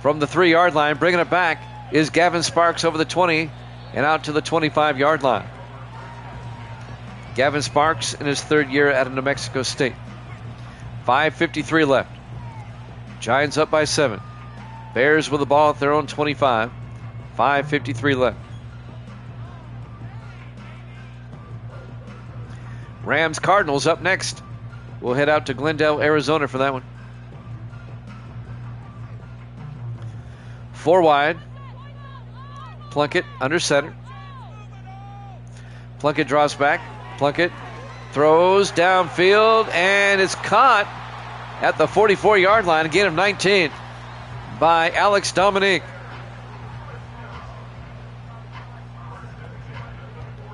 From the 3-yard line, bringing it back is Gavin Sparks over the 20 and out to the 25-yard line. Gavin Sparks in his 3rd year at New Mexico State. 5:53 left. Giants up by 7. Bears with the ball at their own 25. 5:53 left. Rams Cardinals up next. We'll head out to Glendale, Arizona for that one. 4 wide. Plunkett under center. Plunkett draws back. Plunkett throws downfield, and it's caught at the 44-yard line. A gain of 19 by Alex Dominique.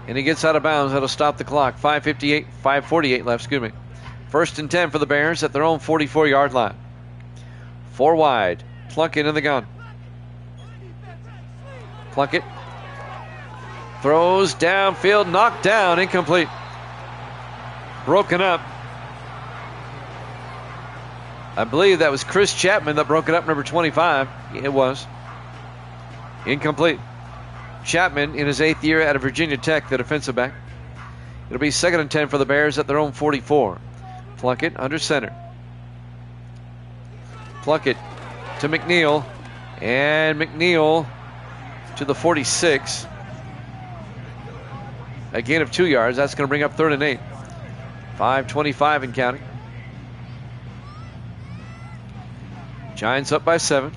And he gets out of bounds. That'll stop the clock. 5:48 left, excuse me. 1st and 10 for the Bears at their own 44-yard line. 4 wide. Plunkett in the gun. Plunkett throws downfield, knocked down, incomplete. Broken up. I believe that was Chris Chapman that broke it up, number 25. It was. Incomplete. Chapman in his 8th year out of Virginia Tech, the defensive back. It'll be 2nd and 10 for the Bears at their own 44. Plunkett under center. Plunkett to McNeil. And McNeil to the 46. A gain of 2 yards. That's going to bring up 3rd and 8. 5:25 and counting. Giants up by 7.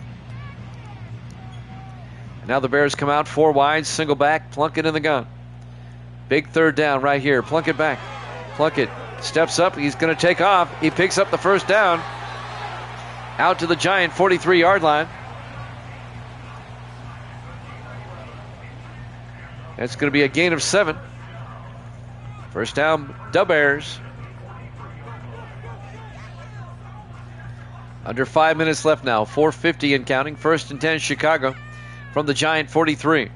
Now the Bears come out 4 wide, single back, Plunkett in the gun. Big 3rd down right here. Plunkett back. Plunkett steps up. He's going to take off. He picks up the 1st down. Out to the Giant 43-yard line. That's going to be a gain of 7. 1st down, the Bears. Under 5 minutes left now. 4:50 and counting. 1st and 10, Chicago. From the Giant 43.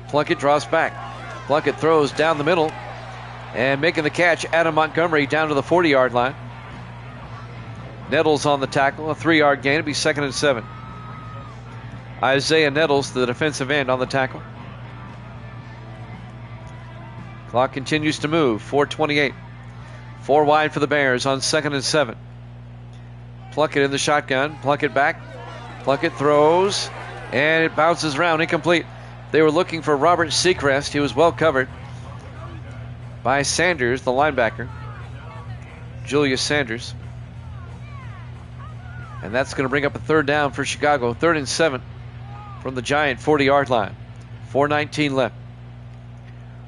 Plunkett draws back. Plunkett throws down the middle. And making the catch, Adam Montgomery down to the 40-yard line. Nettles on the tackle. A 3-yard gain. It'll be 2nd and 7. Isaiah Nettles, the defensive end, on the tackle. Clock continues to move. 4:28. 4 wide for the Bears on 2nd and 7. Plunkett in the shotgun. Plunkett back. Plunkett throws. And it bounces around, incomplete. They were looking for Robert Seacrest. He was well covered by Sanders, the linebacker. Julius Sanders. And that's going to bring up a 3rd down for Chicago. 3rd and 7 from the Giant 40-yard line. 4:19 left.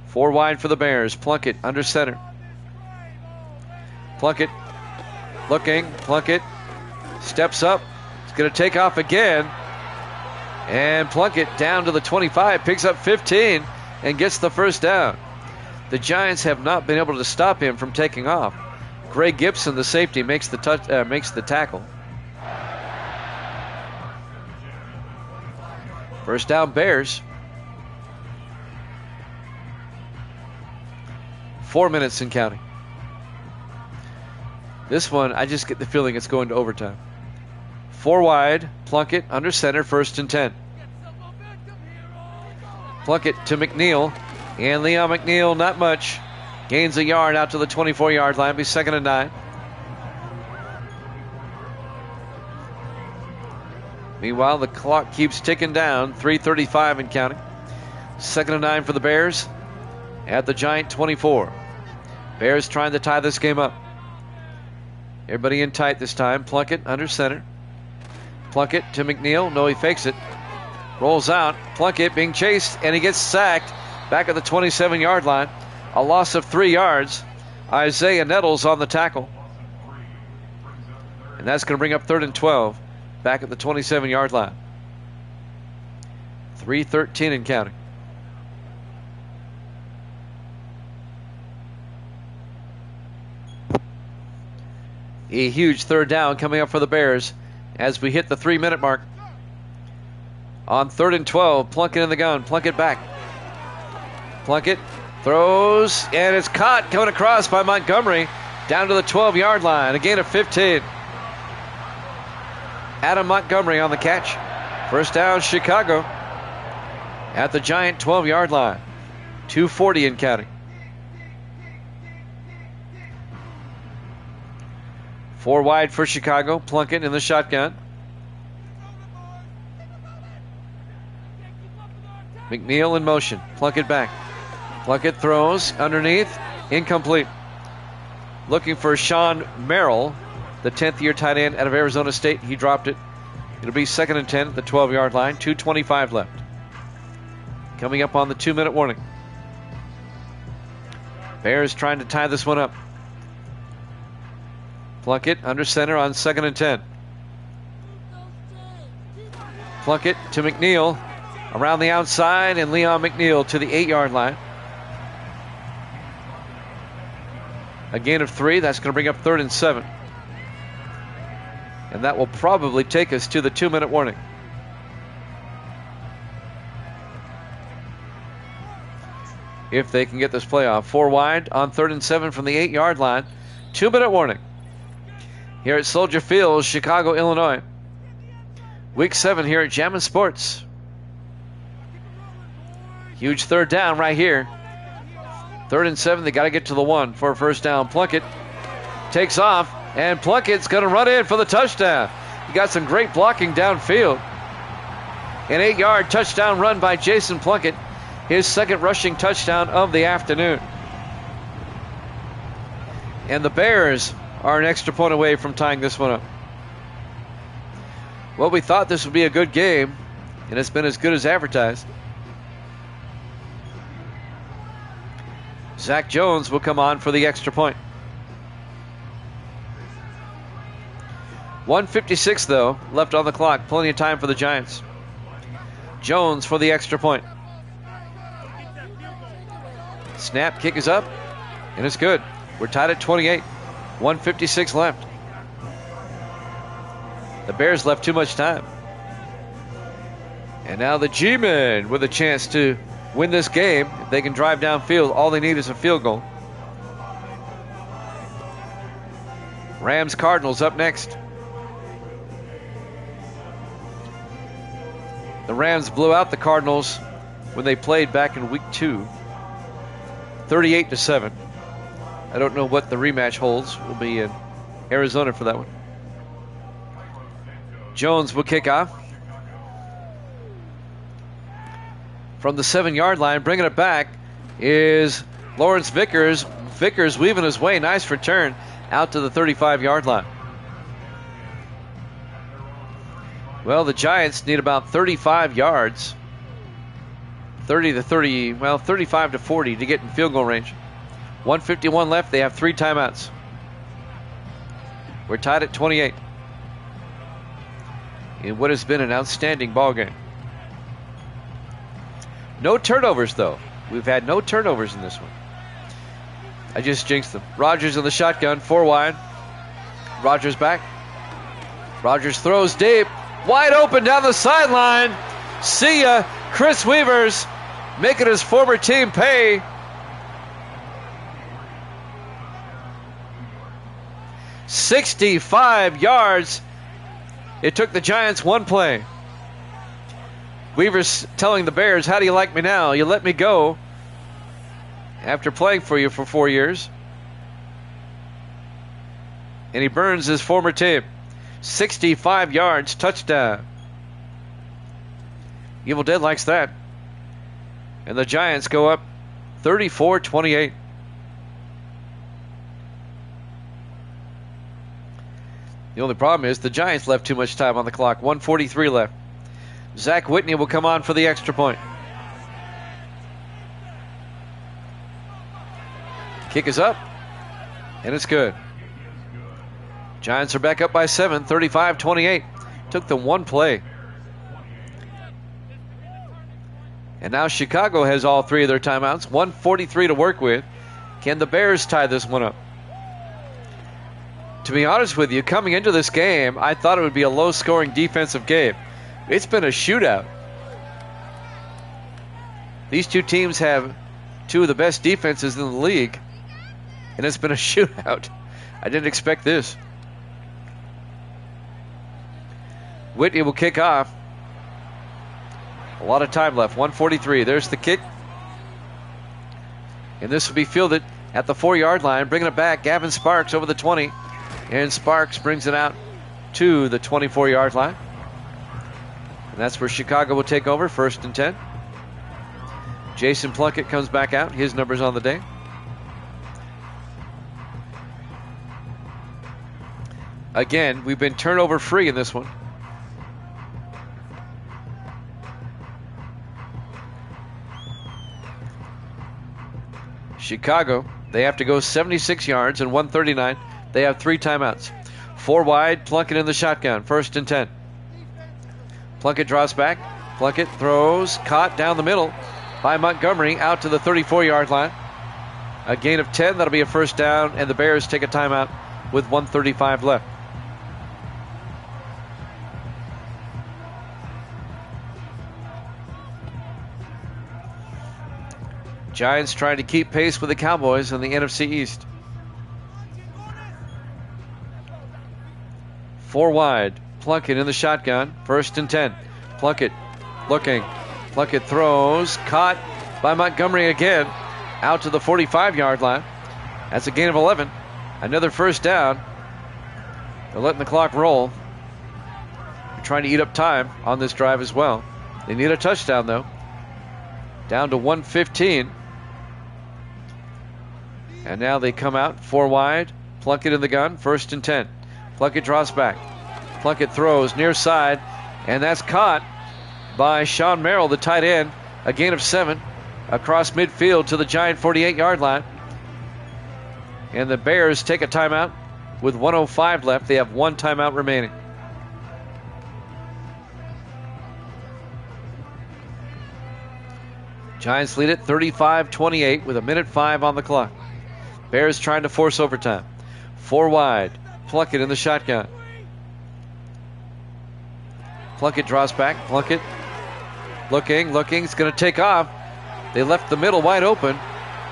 4 wide for the Bears. Plunkett under center. Plunkett looking. Plunkett steps up. It's going to take off again. And Plunkett down to the 25, picks up 15, and gets the 1st down. The Giants have not been able to stop him from taking off. Greg Gibson, the safety, makes the tackle. 1st down, Bears. 4 minutes and counting. This one, I just get the feeling it's going to overtime. 4 wide, Plunkett under center, 1st and 10. Plunkett to McNeil, and Leon McNeil, not much. Gains a yard out to the 24-yard line, be 2nd and 9. Meanwhile, the clock keeps ticking down, 3:35 and counting. 2nd and 9 for the Bears at the Giant 24. Bears trying to tie this game up. Everybody in tight this time. Plunkett under center. Plunkett to McNeil. No, he fakes it. Rolls out. Plunkett being chased, and he gets sacked back at the 27-yard line. A loss of 3 yards. Isaiah Nettles on the tackle. And that's going to bring up 3rd and 12 back at the 27-yard line. 3:13 and counting. A huge 3rd down coming up for the Bears as we hit the 3-minute mark. On 3rd and 12, Plunkett in the gun. Plunkett back. Plunkett throws, and it's caught coming across by Montgomery down to the 12-yard line. A gain of 15. Adam Montgomery on the catch. 1st down, Chicago at the Giant 12-yard line. 2:40 and counting. 4 wide for Chicago. Plunkett in the shotgun. McNeil in motion. Plunkett back. Plunkett throws underneath. Incomplete. looking for Sean Merrill, the 10th-year tight end out of Arizona State. He dropped it. It'll be 2nd and 10 at the 12-yard line. 2:25 left. Coming up on the 2-minute warning. Bears trying to tie this one up. Plunkett under center on 2nd and 10. Plunkett to McNeil. Around the outside, and Leon McNeil to the 8-yard line. A gain of 3. That's going to bring up 3rd and 7. And that will probably take us to the 2-minute warning. If they can get this play off. 4 wide on 3rd and 7 from the 8-yard line. 2-minute warning. Here at Soldier Field, Chicago, Illinois. Week 7 here at Jammin' Sports. Huge 3rd down right here. 3rd and 7. They got to get to the 1 for a 1st down. Plunkett takes off, and Plunkett's going to run in for the touchdown. He got some great blocking downfield. An 8-yard touchdown run by Jason Plunkett. His 2nd rushing touchdown of the afternoon. And the Bears are an extra point away from tying this one up. Well, we thought this would be a good game, and it's been as good as advertised. Zach Jones will come on for the extra point. 1:56 though left on the clock. Plenty of time for the Giants. Jones for the extra point. Snap, kick is up, and it's good. We're tied at 28. 1:56 left. The Bears left too much time. And now the G-Men with a chance to win this game. If they can drive downfield, all they need is a field goal. Rams-Cardinals up next. The Rams blew out the Cardinals when they played back in week 2. 38-7. I don't know what the rematch holds. We'll be in Arizona for that one. Jones will kick off. From the 7-yard line, bringing it back is Lawrence Vickers. Vickers weaving his way. Nice return out to the 35-yard line. Well, the Giants need about 35 yards. 35 to 40 to get in field goal range. 1:51 left. They have 3 timeouts. We're tied at 28. In what has been an outstanding ball game. No turnovers, though. We've had no turnovers in this one. I just jinxed them. Rodgers in the shotgun, 4 wide. Rodgers back. Rodgers throws deep. Wide open down the sideline. See ya. Chris Weavers making his former team pay. "65 yards. It took the Giants 1 play. Weaver's telling the Bears, how do you like me now? You let me go after playing for you for 4 years. And he burns his former team. 65 yards, touchdown. Evil Dead likes that. And the Giants go up 34-28. The only problem is the Giants left too much time on the clock. 1:43 left. Zach Whitney will come on for the extra point. Kick is up, and it's good. Giants are back up by 7, 35-28. Took them 1 play. And now Chicago has all 3 of their timeouts. 1:43 to work with. Can the Bears tie this one up? To be honest with you, coming into this game, I thought it would be a low-scoring defensive game. It's been a shootout. These two teams have 2 of the best defenses in the league, and it's been a shootout. I didn't expect this. Whitney will kick off. A lot of time left. 1:43. There's the kick. And this will be fielded at the 4-yard line. Bringing it back, Gavin Sparks over the 20. And Sparks brings it out to the 24-yard line. And that's where Chicago will take over, 1st and 10. Jason Plunkett comes back out. His number's on the day. Again, we've been turnover free in this one. Chicago, they have to go 76 yards and 139. They have 3 timeouts. 4 wide, Plunkett in the shotgun, 1st and 10. Plunkett draws back. Plunkett throws, caught down the middle by Montgomery out to the 34-yard line. A gain of 10, that'll be a 1st down, and the Bears take a timeout with 1:35 left. Giants trying to keep pace with the Cowboys in the NFC East. 4 wide. Plunkett in the shotgun. 1st and 10. Plunkett looking. Plunkett throws. Caught by Montgomery again. Out to the 45-yard line. That's a gain of 11. Another 1st down. They're letting the clock roll. They're trying to eat up time on this drive as well. They need a touchdown, though. Down to 1:15. And now they come out 4 wide. Plunkett in the gun. 1st and 10. Plunkett draws back. Plunkett throws near side. And that's caught by Sean Merrill, the tight end. A gain of 7 across midfield to the Giant 48-yard line. And the Bears take a timeout with 1:05 left. They have 1 timeout remaining. Giants lead it 35-28 with 1:05 on the clock. Bears trying to force overtime. 4 wide. Plunkett in the shotgun. Plunkett draws back. Plunkett looking. He's going to take off. They left the middle wide open,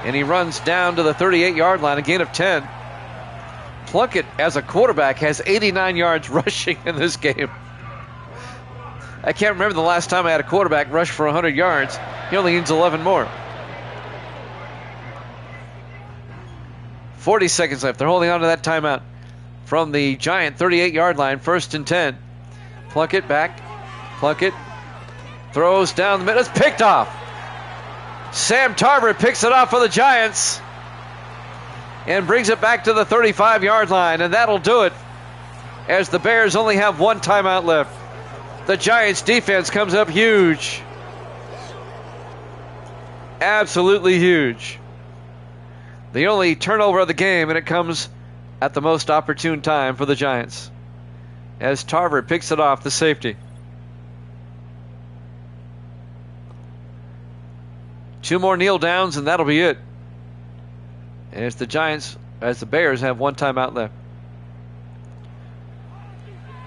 and he runs down to the 38-yard line, a gain of 10. Plunkett, as a quarterback, has 89 yards rushing in this game. I can't remember the last time I had a quarterback rush for 100 yards. He only needs 11 more. 40 seconds left. They're holding on to that timeout from the Giant 38-yard line. 1st and 10. Plunkett back. Plunkett throws down the middle. It's picked off. Sam Tarver picks it off for the Giants and brings it back to the 35-yard line, and that'll do it as the Bears only have 1 timeout left. The Giants defense comes up huge. Absolutely huge. The only turnover of the game, and it comes at the most opportune time for the Giants as Tarver picks it off the safety. 2 more kneel downs, and that'll be it. And it's the Bears have 1 timeout left.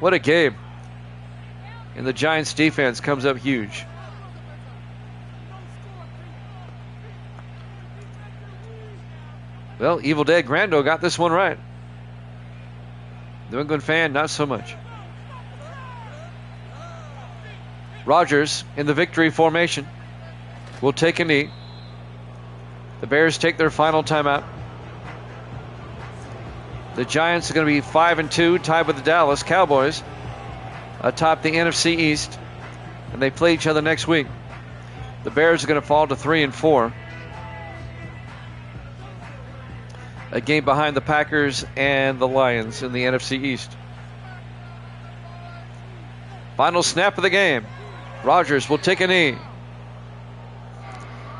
What a game. And the Giants defense comes up huge. Well, Evil Dead Grando got this one right. New England fan, not so much. Rodgers in the victory formation will take a knee. The Bears take their final timeout. The Giants are going to be 5-2, tied with the Dallas Cowboys atop the NFC East, and they play each other next week. The Bears are going to fall to 3-4. A game behind the Packers and the Lions in the NFC East. Final snap of the game. Rodgers will take a knee.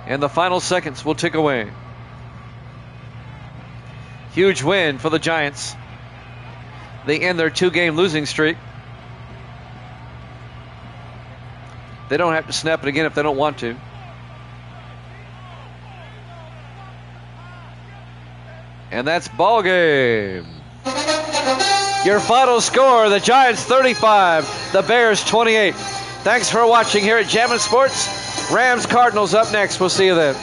And the final seconds will tick away. Huge win for the Giants. They end their 2-game losing streak. They don't have to snap it again if they don't want to. And that's ball game. Your final score, the Giants 35, the Bears 28. Thanks for watching here at Jammin' Sports. Rams Cardinals up next. We'll see you then.